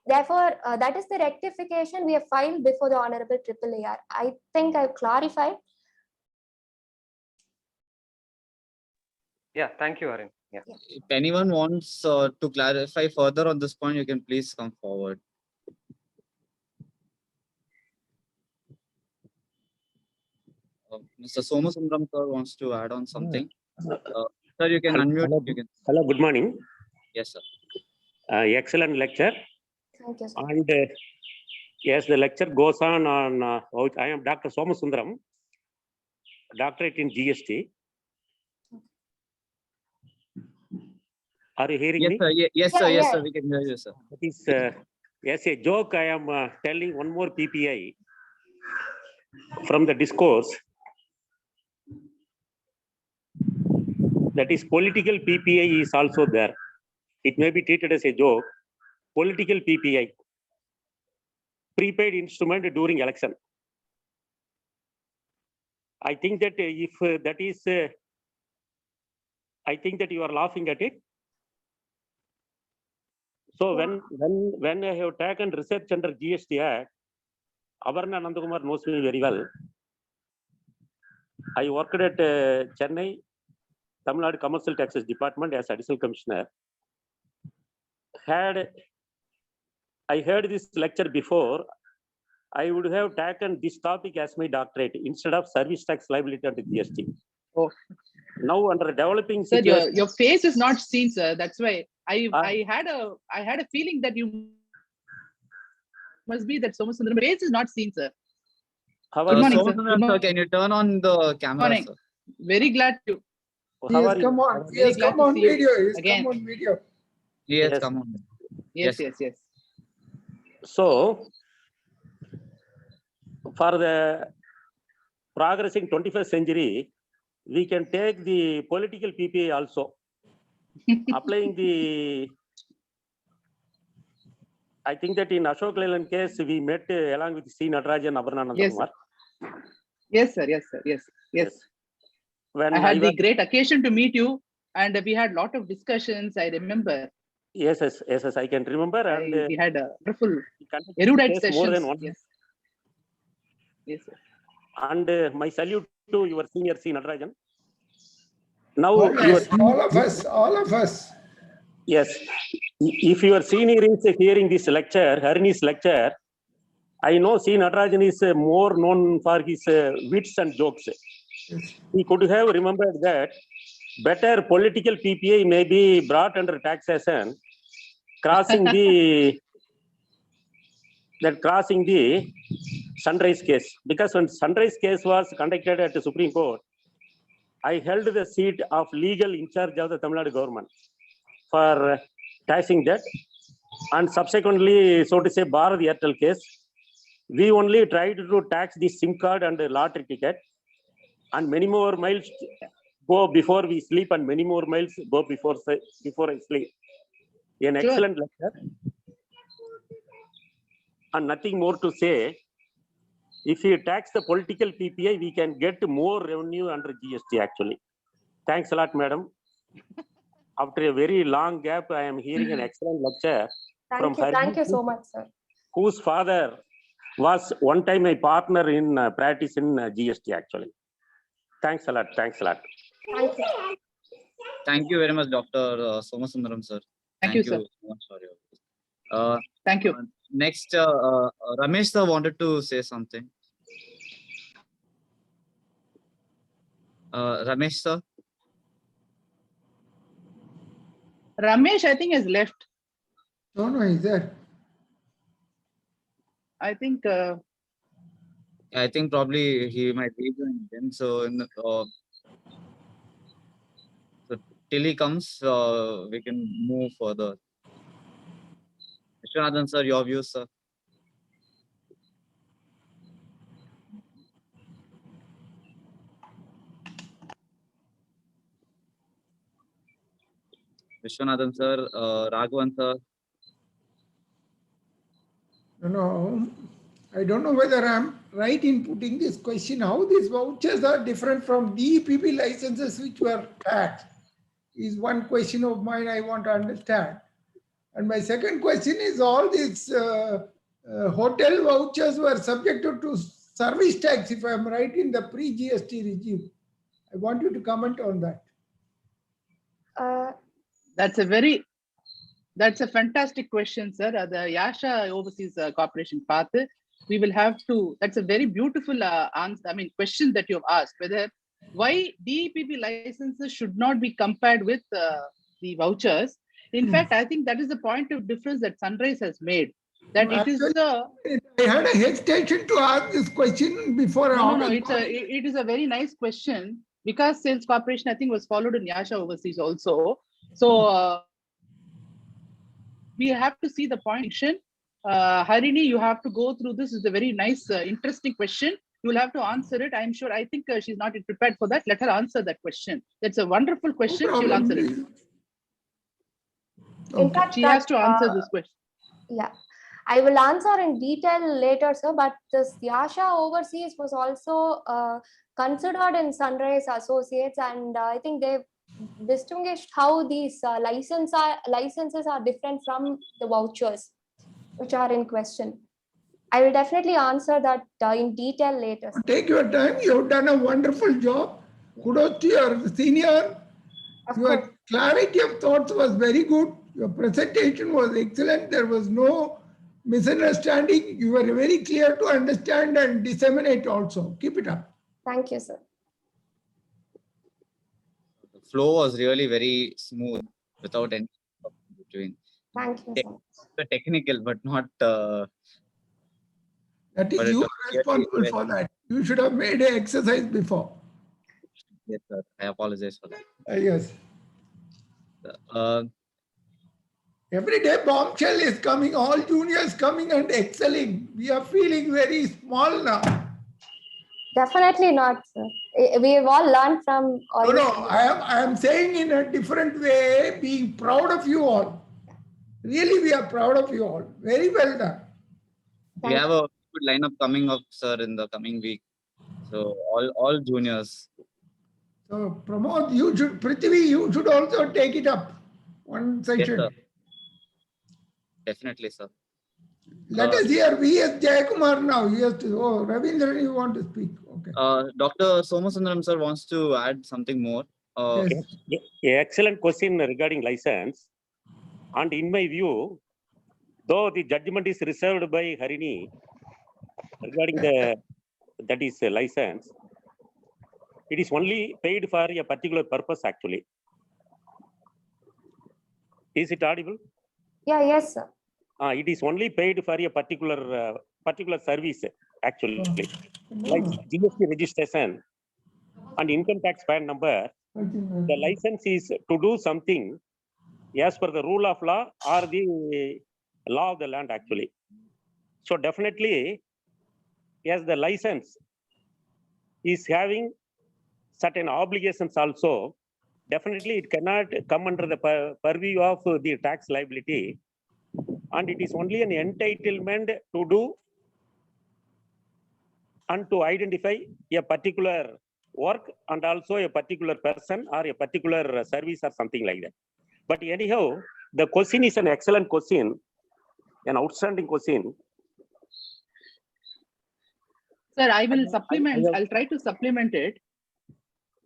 Therefore, that is the rectification we have filed before the Honorable AAAR. I think I've clarified. Yeah, thank you, Harin. Yeah. If anyone wants to clarify further on this point, you can please come forward. Mr. Somasundram sir wants to add on something. Sir, you can unmute. Hello, You can... hello, good morning. Yes, sir. Excellent lecture. Thank you, sir. And yes, the lecture goes on. I am Dr. Somasundram, doctorate in GST. Are you hearing me? Sir. Yes, sir. Yeah, Yes, yeah. sir. We can hear you, sir. It is, as a joke, I am telling one more PPI from the discourse. That is, political PPI is also there. It may be treated as a joke. Political PPI, prepaid instrument during election. I think that if that is, I think that you are laughing at it. So when I have taken research under GST Act, Avarna Nandakumar knows me very well. I worked at Chennai Tamil Nadu Commercial Taxes Department as Additional Commissioner, had I heard this lecture before, I would have taken this topic as my doctorate instead of service tax liability under GST. Oh. Now under developing Sir, situation, your face is not seen, sir. That's why I had a feeling that you must be that Somasundaram. Face is not seen, sir. how Good are morning, you? sir. Somasundaram, sir, can you turn on the camera, Morning. sir? Very glad to. How He are has you? come on. He Very has glad come to on see you video. He has again. come on video. Yes, Yes. come on. Yes, Yes. yes. So, for the progressing 21st century, we can take the political PPA also, applying the. I think that in Ashok Leyland case, we met along with C. Natarajan, Abharananda Yes, Kumar. Yes, sir. Yes, sir. Yes. When I had the was, great occasion to meet you, and we had a lot of discussions. I remember. yes, I can remember, and We had a wonderful we conducted erudite this case more sessions. than one. Yes, sir. And my salute to your senior C. Natarajan. Now, Always, all of us. yes, if your senior is hearing this lecture, Harini's lecture, I know C. Natarajan is more known for his wits and jokes. He could have remembered that better political PPA may be brought under taxation, crossing the Sunrise case. Because when Sunrise case was conducted at the Supreme Court, I held the seat of legal in charge of the Tamil Nadu government for taxing that. And subsequently, so to say, Bharat Airtel case, we only tried to tax the SIM card and the lottery ticket, and many more miles go before we sleep, and many more miles go before I sleep. An excellent lecture, and nothing more to say. If we tax the political PPI, we can get more revenue under GST actually. Thanks a lot, madam. After a very long gap, I am hearing an excellent lecture from her. Thank you so much, sir. Whose father was one time a partner in practice in GST actually. Thanks a lot. Thank you. Thank you very much, Dr. Somasundaram, sir. Thank you, sir. so much for your Thank you. Next, Ramesh sir wanted to say something. Ramesh sir. Ramesh, I think, has left. No, he's there. I think. I think probably he might rejoin again. So, so till he comes, we can move further. Vishwanathan sir, your views, sir. Vishwanathan sir, Raghavan sir. No, I don't know whether I'm right in putting this question. How these vouchers are different from DEPP licenses which were taxed is one question of mine I want to understand. And my second question is all these hotel vouchers were subjected to service tax, if I'm right, in the pre-GST regime. I want you to comment on that. That's a fantastic question, sir. The Yasha Overseas Corporation path, we will have to, that's a very beautiful answer. I mean, question that you've asked, why DEPP licenses should not be compared with the vouchers. In fact, I think that is the point of difference that Sunrise has made. That No, it is I had a hesitation to ask this question before. No, it is a very nice question. Because Sales Corporation, I think, was followed in Yasha Overseas also. So we have to see the point. Harini, you have to go through this. It's a very nice, interesting question. You will have to answer it. I'm sure. I think she's not prepared for that. Let her answer that question. That's a wonderful question. No She'll answer it. In fact, She has to answer this question. Yeah, I will answer in detail later, sir. But this Yasha Overseas was also considered in Sunrise Associates, and I think they've distinguished how these licenses are different from the vouchers which are in question. I will definitely answer that in detail later, sir. Take your time. You've done a wonderful job. Kudos to your senior. Of Your course. clarity of thoughts was very good. Your presentation was excellent. There was no misunderstanding. You were very clear to understand and disseminate also. Keep it up. Thank you, sir. The flow was really very smooth without any between. Thank you, sir. Technical, but not. That But is it you was responsible really for that. You should have made an exercise before. Yes, sir. I apologize for that. Yes. Uh, Every day bombshell is coming, all juniors coming and excelling. We are feeling very small now. Definitely not, sir. We've all learned from all. No, I am saying in a different way, being proud of you all. Really, we are proud of you all. Very well done. we have a good lineup coming up, sir, in the coming week. So all juniors. So Pramod, you should, Prithvi, you should also take it up. One session. Yes, sir. Definitely, sir. Let us hear V.S. Jayakumar now. Yes, oh, Ravindran, you want to speak? Okay. Dr. Somasundaram, sir, wants to add something more. Yes. Excellent question regarding license. And in my view, though the judgment is reserved by Harini regarding that is a license, it is only paid for a particular purpose actually. Is it audible? Yeah, yes, sir. It is only paid for a particular service actually. Like GST registration and income tax PAN number, the license is to do something as per the rule of law or the law of the land actually. So definitely, as the license is having certain obligations also, definitely it cannot come under the purview of the tax liability, and it is only an entitlement to do and to identify a particular work and also a particular person or a particular service or something like that. But anyhow, the question is an excellent question, an outstanding question. Sir, I will supplement. I'll try to supplement it.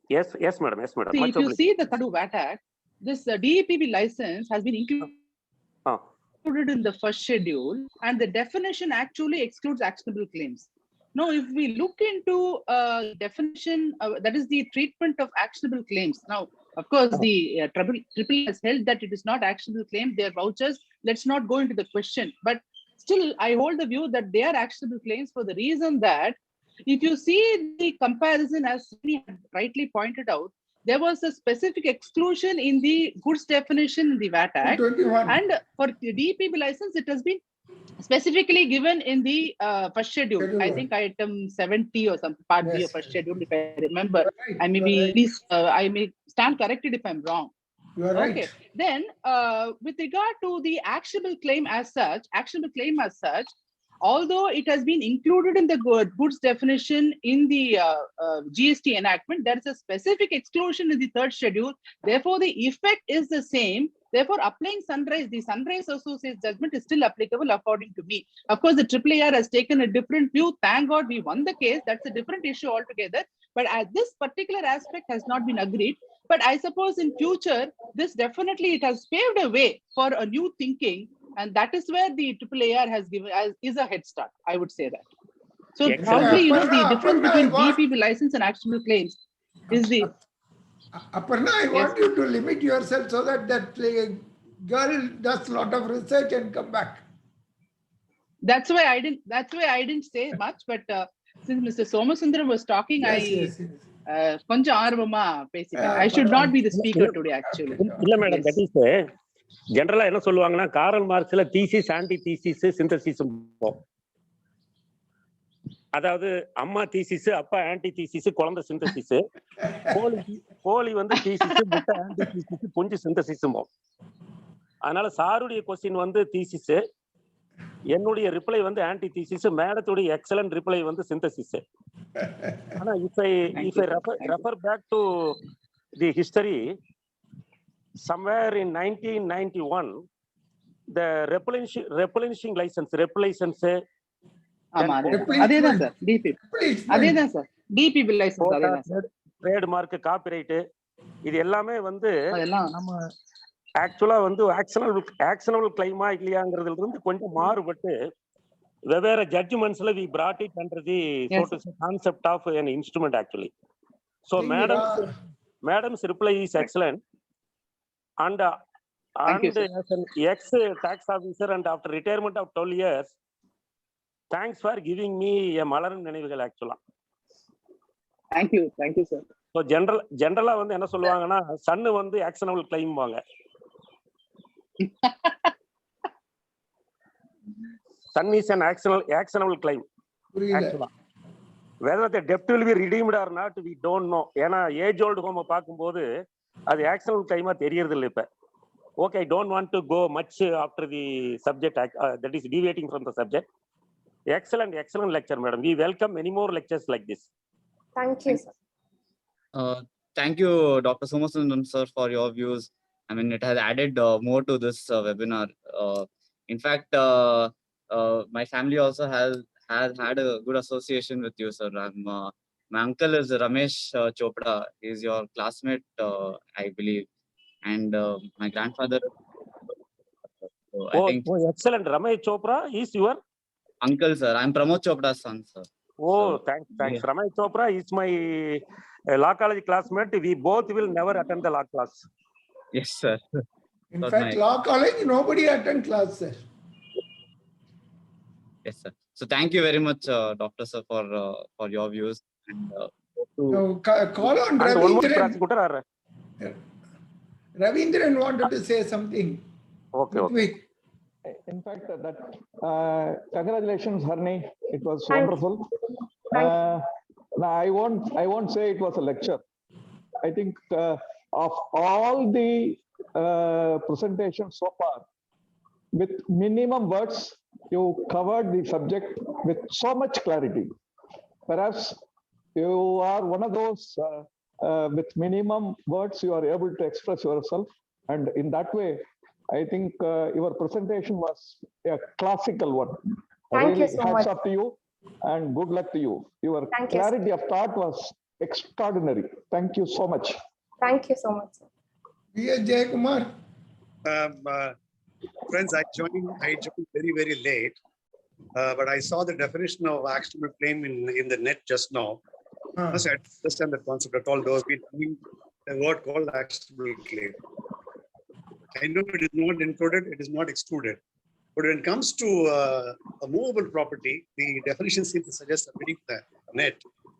Yes, madam. Yes, madam. See, if you see the Tamil Nadu VAT Act, this DEPB license has been included in the first schedule, and the definition actually excludes actionable claims. Now, if we look into definition, that is the treatment of actionable claims. Now, of course, the Triple has held that it is not actionable claim. They are vouchers. Let's not go into the question. But still, I hold the view that they are actionable claims for the reason that if you see the comparison, as he rightly pointed out, there was a specific exclusion in the goods definition in the VAT Act. 21. And for the DEPB license, it has been specifically given in the first schedule. I think item 70 or some part B of first schedule, if I remember. Right, I may be, please, I may stand corrected if I'm wrong. You are right. Okay. Then, with regard to the actionable claim as such, although it has been included in the goods definition in the GST enactment, there is a specific exclusion in the third schedule. Therefore, the effect is the same. Therefore, applying Sunrise, the Sunrise Associates judgment is still applicable according to me. Of course, the AAR has taken a different view. Thank God we won the case. That's a different issue altogether. But as this particular aspect has not been agreed. But I suppose in future, this definitely it has paved a way for a new thinking. And that is where the AAR has given is a head start. I would say that. So probably, the difference between DEPB license and actionable claims is the. Aparna, I want you to limit yourself so that girl does a lot of research and come back. That's why I didn't say much. But since Mr. Somasundaram was talking, I should not be the speaker today. Actually, no, madam. That is generally என்ன சொல்லுவாங்கன்னா காரல் மார்க்ஸ்ல thesis anti thesis synthesis. அதாவது அம்மா thesis அப்பா anti thesis குழந்தை synthesis, கோழி வந்து thesis முட்டை anti thesis குஞ்சு சிந்தசிஸ். அதனால சாருடைய கொஸ்டின் வந்து தீசிஸ், என்னுடைய ரிப்ளை வந்து ஆன்டி தீசிஸ், மேடத்துடைய எக்ஸலன்ட் ரிப்ளை வந்து சிந்தசிஸ். ஆனா if I refer back to the history, somewhere in 1991, the replenishing license, அதேதான் சார் DEPB, அதேதான் சார் DEPB license, அதேதான் சார். ட்ரேட் மார்க், காப்பிரைட் இது எல்லாமே வந்து அதெல்லாம் நம்ம ஆக்சுவலா வந்து ஆக்ஷனபிள் கிளைமா இல்லையாங்கிறதுல இருந்து கொஞ்சம் மாறுபட்டு வெவ்வேறு ஜட்ஜ்மெண்ட்ஸ்ல we brought it under the concept of an instrument actually. So madam's reply is excellent, and as an ex-tax officer and after retirement of 12 years, thanks for giving me a மலரும் நினைவுகள் actually. Thank you sir. So ஜெனரலா வந்து என்ன சொல்லுவாங்கன்னா Sun வந்து actionable claim வாங்க. Sun is an actionable claim. Actually. Whether the debt will be redeemed or not, we don't know. ஏன்னா age old home பார்க்கும்போது அது ஆக்ஷனபிள் கிளைமா தெரியறது இல்லை இப்ப. Okay, I don't want to go much after the subject that is deviating from the subject. Excellent lecture, madam. We welcome many more lectures like this. Thank you, sir. Thank you, Dr. Somasundaram sir, for your views. I mean, it has added more to this webinar. In fact, my family also has had a good association with you, sir. My uncle is Ramesh Chopra. He is your classmate, I believe, and my grandfather. So I think Excellent. Ramesh Chopra is your uncle, sir. I'm Pramod Chopra's son, sir. Oh, So, thanks. yeah. Ramesh Chopra is my law college classmate. We both will never attend the law class. Yes, sir. In Not fact, my- law college, nobody attend class, sir. Yes, sir. So thank you very much, Doctor sir, for your views. And Now, call on And one more Ravindran. prosecutor. Ravindran wanted to say something. Okay. Quick. In fact, congratulations, Harni. It was Thank you. wonderful. Now I won't say it was a lecture. I think of all the presentations so far, with minimum words, you covered the subject with so much clarity. Perhaps you are one of those with minimum words you are able to express yourself, and in that way, I think your presentation was a classical one. Thank you Really, so hats much. off to you and good luck to you. Your Thank you, clarity of thought was extraordinary. Thank you so much. Thank you so much, sir. V.S. Jayakumar. Friends, I joined very, very late, but I saw the definition of actionable claim in the net just now. Must understand the concept at all, though we mean a word called actionable claim. I know it is not included, it is not excluded. But when it comes to a movable property, the definition seems to suggest that reading the net,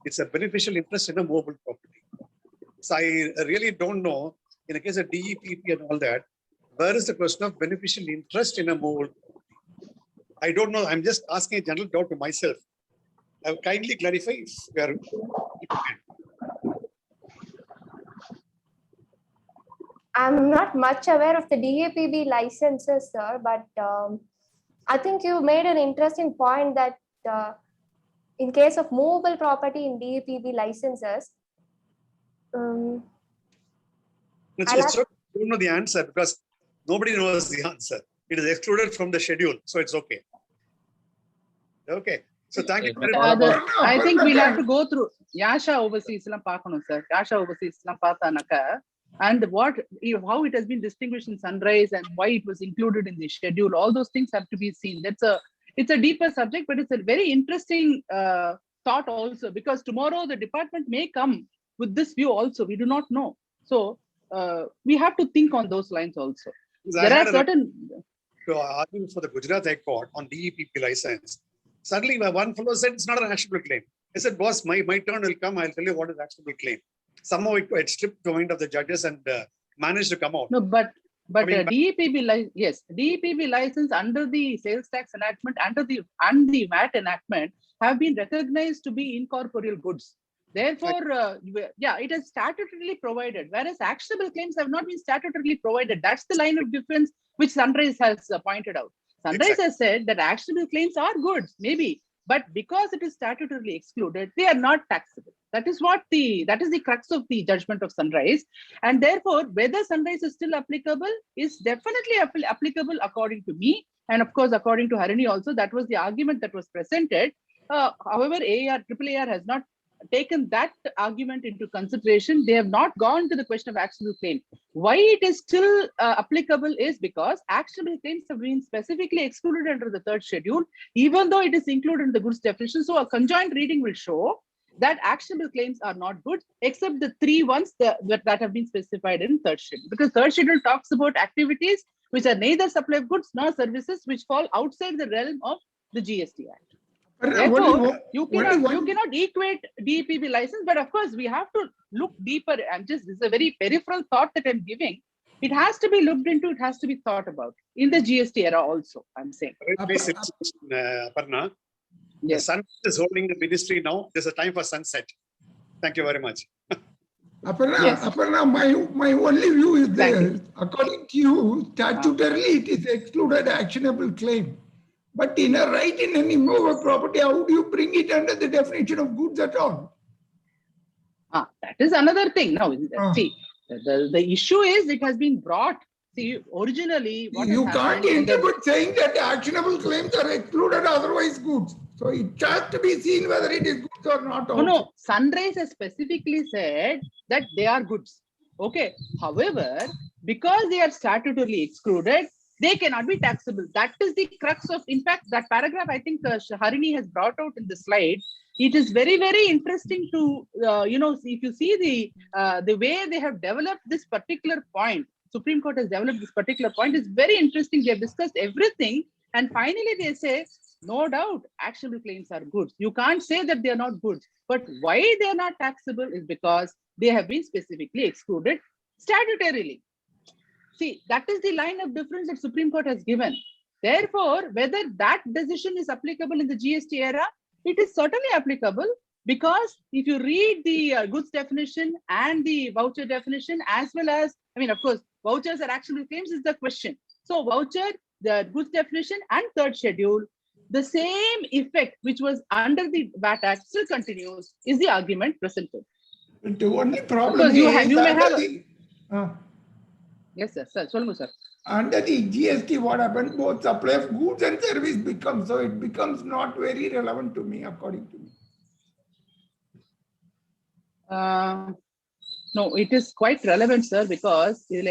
it's a beneficial interest in a movable property. So I really don't know, in the case of DEPP and all that, where is the question of beneficial interest in a movable property? I don't know. I'm just asking a general doubt to myself. I'll kindly clarify if we are. I'm not much aware of the DAPB licenses, sir, but I think you made an interesting point that in case of movable property in DAPB licenses, I don't know the answer because nobody knows the answer. It is excluded from the schedule, so it's okay. Okay. So thank you very much. I think we'll have to go through Yasha Overseas sir. Yasha Overseas and how it has been distinguished in Sunrise and why it was included in the schedule. All those things have to be seen. It's a deeper subject, but it's a very interesting thought also, because tomorrow the department may come with this view also. We do not know. So we have to think on those lines also. There are certain argument for the Gujarat High Court on DEPP license. Suddenly, one fellow said it's not an actionable claim. I said, boss, my turn will come. I'll tell you what is actionable claim. Somehow it slipped the mind of the judges and managed to come out. No, but DEPB license under the sales tax enactment and the VAT enactment have been recognized to be incorporeal goods. Therefore, it is statutorily provided, whereas actionable claims have not been statutorily provided. That's the line of difference which Sunrise has pointed out. Sunrise has said that actionable claims are goods, maybe, but because it is statutorily excluded, they are not taxable. That is the crux of the judgment of Sunrise. And therefore, whether Sunrise is still applicable is definitely applicable according to me. And of course, according to Harini also, that was the argument that was presented. However, AAR has not taken that argument into consideration. They have not gone to the question of actionable claim. Why it is still applicable is because actionable claims have been specifically excluded under the third schedule, even though it is included in the goods definition. So a conjoint reading will show that actionable claims are not goods, except the 3 ones that have been specified in third schedule. Because third schedule talks about activities which are neither supply of goods nor services which fall outside the realm of the GST Act. Therefore, you cannot equate DEPB license, but of course we have to look deeper. This is a very peripheral thought that I'm giving. It has to be looked into, it has to be thought about in the GST era also, I'm saying. Aparna, yes. The sun is holding the ministry now. There's a time for sunset. Thank you very much. Aparna, Yes. Aparna, my only view is this. According to you, statutorily it is excluded actionable claim. But in a right in an immovable property, how do you bring it under the definition of goods at all? That is another thing. Now, see, the issue is it has been brought. See, originally, what you has can't happened in the- interpret saying that actionable claims are excluded, otherwise goods. So it has to be seen whether it is goods or not. No, Sunrise has specifically said that they are goods. Okay. However, because they are statutorily excluded, they cannot be taxable. That is the crux of, in fact, that paragraph I think Harini has brought out in the slide. It is very, very interesting to, if you see the way they have developed this particular point, Supreme Court has developed this particular point, is very interesting. They have discussed everything. And finally, they say, no doubt, actionable claims are goods. You can't say that they are not goods. But why they are not taxable is because they have been specifically excluded statutorily. See, that is the line of difference that Supreme Court has given. Therefore, whether that decision is applicable in the GST era, it is certainly applicable, because if you read the goods definition and the voucher definition, as well as, I mean, of course, vouchers are actionable claims is the question. So voucher, the goods definition and third schedule, the same effect which was under the VAT Act still continues, is the argument presented. The only problem Because you is may have yes, sir. Sir. Under the GST, what happened? Both supply of goods and service becomes, so it becomes not very relevant to me, according to me. No, it is quite relevant, sir, because they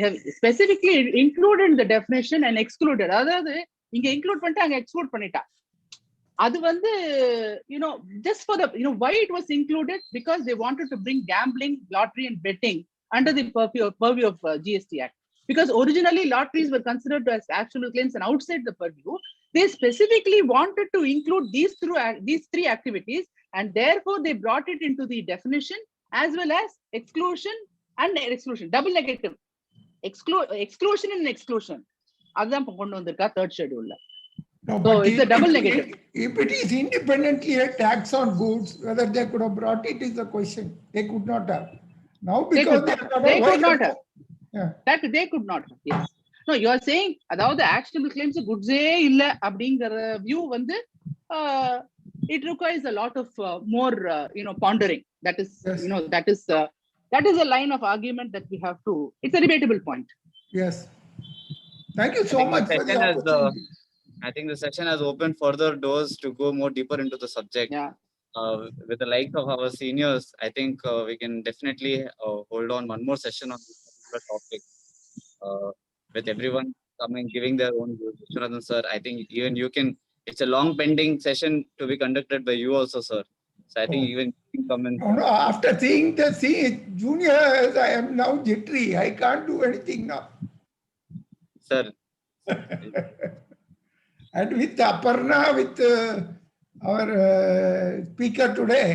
have specifically included the definition and excluded. Other இங்க include பண்ணிட்டு அங்க exclude பண்ணிட்டா. அது வந்து, just for the, why it was included, because they wanted to bring gambling, lottery and betting under the purview of GST Act. Because originally lotteries were considered as actionable claims and outside the purview. They specifically wanted to include these 3 activities, and therefore they brought it into the definition as well as exclusion and exclusion, double negative, exclusion and exclusion. அதுதான் கொண்டு வந்திருக்கா third schedule. No, so it's a double negative. If it is independently a tax on goods, whether they could have brought it is the question. They could not have. Now because they could not have. Yeah. That they could not have. Yes. No, you are saying about the actionable claims goods illa அப்படிங்கற view வந்து it requires a lot of more pondering. That is yes. That is a line of argument that we have to. It's a debatable point. Yes. Thank you so much for the opportunity. I think the session has opened further doors to go more deeper into the subject. Yeah. With the likes of our seniors, I think we can definitely hold on one more session on this particular topic. With everyone coming, giving their own views. Vishwanathan sir, I think even you can, it's a long pending session to be conducted by you also, sir. So I think even you can come in. No, after seeing the juniors, I am now jittery. I can't do anything now. Sir. And with Aparna, with our speaker today,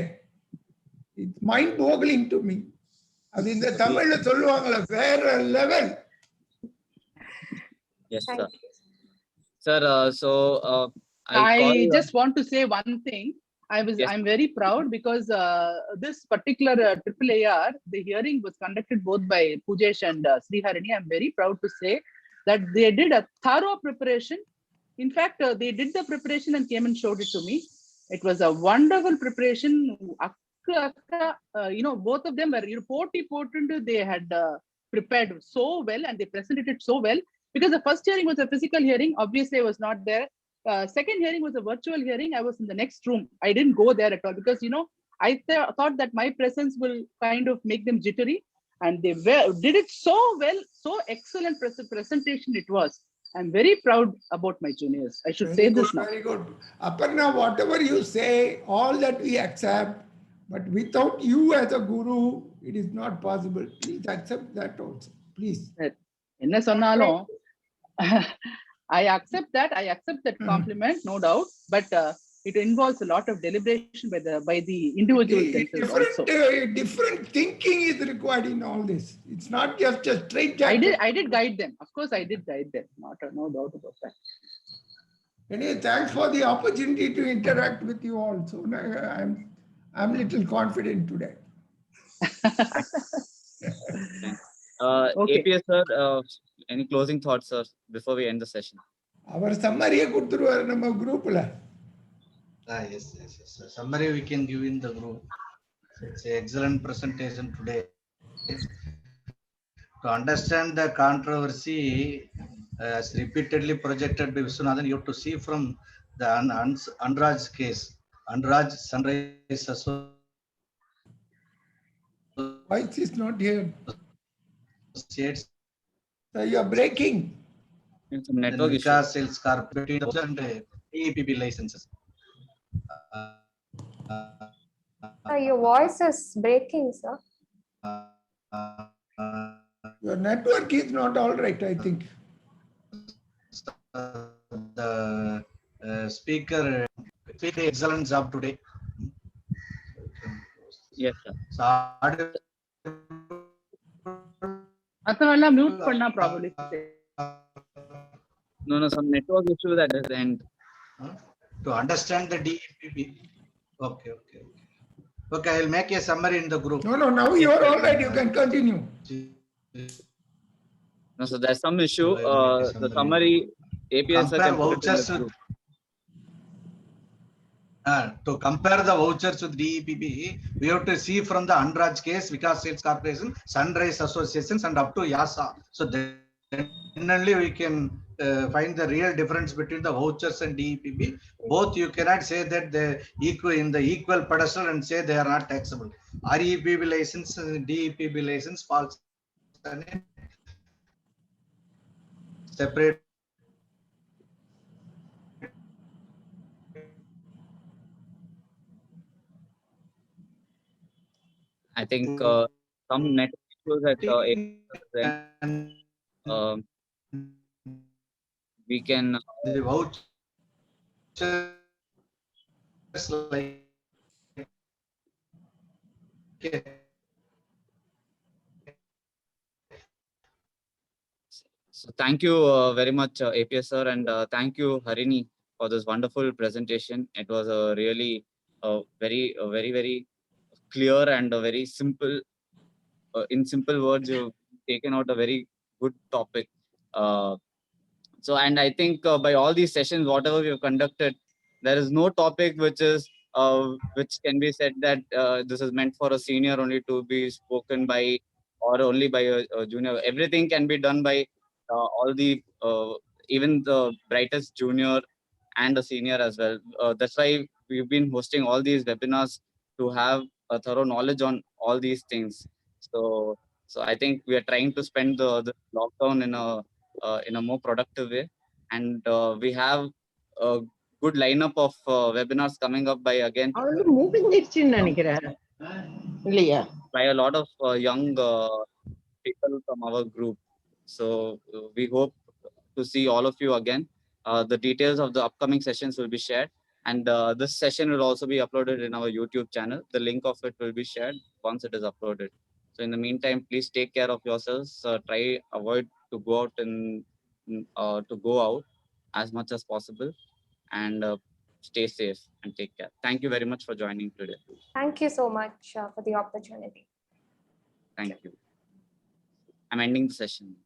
it's mind-boggling to me. அது இந்த தமிழ்ல சொல்லுவாங்களே, வேற level. Yes, sir. Sir, so I just want to say one thing. I'm very proud because this particular AAAR, the hearing was conducted both by Poojesh and Sriharini. I'm very proud to say that they did a thorough preparation. In fact, they did the preparation and came and showed it to me. It was a wonderful preparation. Both of them were they had prepared so well and they presented it so well, because the first hearing was a physical hearing. Obviously, I was not there. Second hearing was a virtual hearing. I was in the next room. I didn't go there at all because, I thought that my presence will kind of make them jittery, and they did it so well, so excellent presentation it was. I'm very proud about my juniors. I should say this now. Very good. Aparna, whatever you say, all that we accept, but without you as a guru, it is not possible. Please accept that also. Please. Enna sonnalum, I accept that. I accept that compliment, no doubt. But it involves a lot of deliberation by the individuals themselves also. Different thinking is required in all this. It's not just a straight jacket. I did guide them. Of course, I did guide them. No doubt about that. Anyway, thanks for the opportunity to interact with you all. So I'm little confident today. Okay. APS sir, any closing thoughts, sir, before we end the session? Our summary kudutruvaru nama group la. Yes. Summary we can give in the group. It's an excellent presentation today. To understand the controversy as repeatedly projected by Viswanathan, you have to see from the Andraj's case. Andraj Sunrise Associates. Voice is not here. So you are breaking. It's a network issue. Vikas Sales Corporation and DEPP licenses. Your voice is breaking, sir. Your network is not all right, I think. The speaker did an excellent job today. Yes, sir. So, Athavalla mute panna probably. No, some network issue that is end. To understand the DEPP. Okay. Okay, I'll make a summary in the group. No, now you are all right. You can continue. No, so there's some issue. The summary APS sir can put it in the group. To compare the vouchers with DEPP, we have to see from the Andraj case, Vikas Sales Corporation, Sunrise Associations, and up to YASA. So then only we can find the real difference between the vouchers and DEPP. Both you cannot say that they in the equal pedestal and say they are not taxable. REPP license and DEPP license falls separate. I think some net issues that we can the vouchers like So thank you very much, APS sir, and thank you, Harini, for this wonderful presentation. It was a really very clear and a very simple. In simple words, you've taken out a very good topic. And I think by all these sessions, whatever we have conducted, there is no topic which can be said that this is meant for a senior only to be spoken by, or only by a junior. Everything can be done by all the even the brightest junior and a senior as well. That's why we've been hosting all these webinars to have a thorough knowledge on all these things. So I think we are trying to spend the lockdown in a more productive way, and we have a good lineup of webinars coming up by again by a lot of young people from our group. So we hope to see all of you again. The details of the upcoming sessions will be shared, and this session will also be uploaded in our YouTube channel. The link of it will be shared once it is uploaded. So in the meantime, please take care of yourselves. Avoid to go out as much as possible, and stay safe and take care. Thank you very much for joining today. Thank you so much for the opportunity. Thank you. I'm ending the session.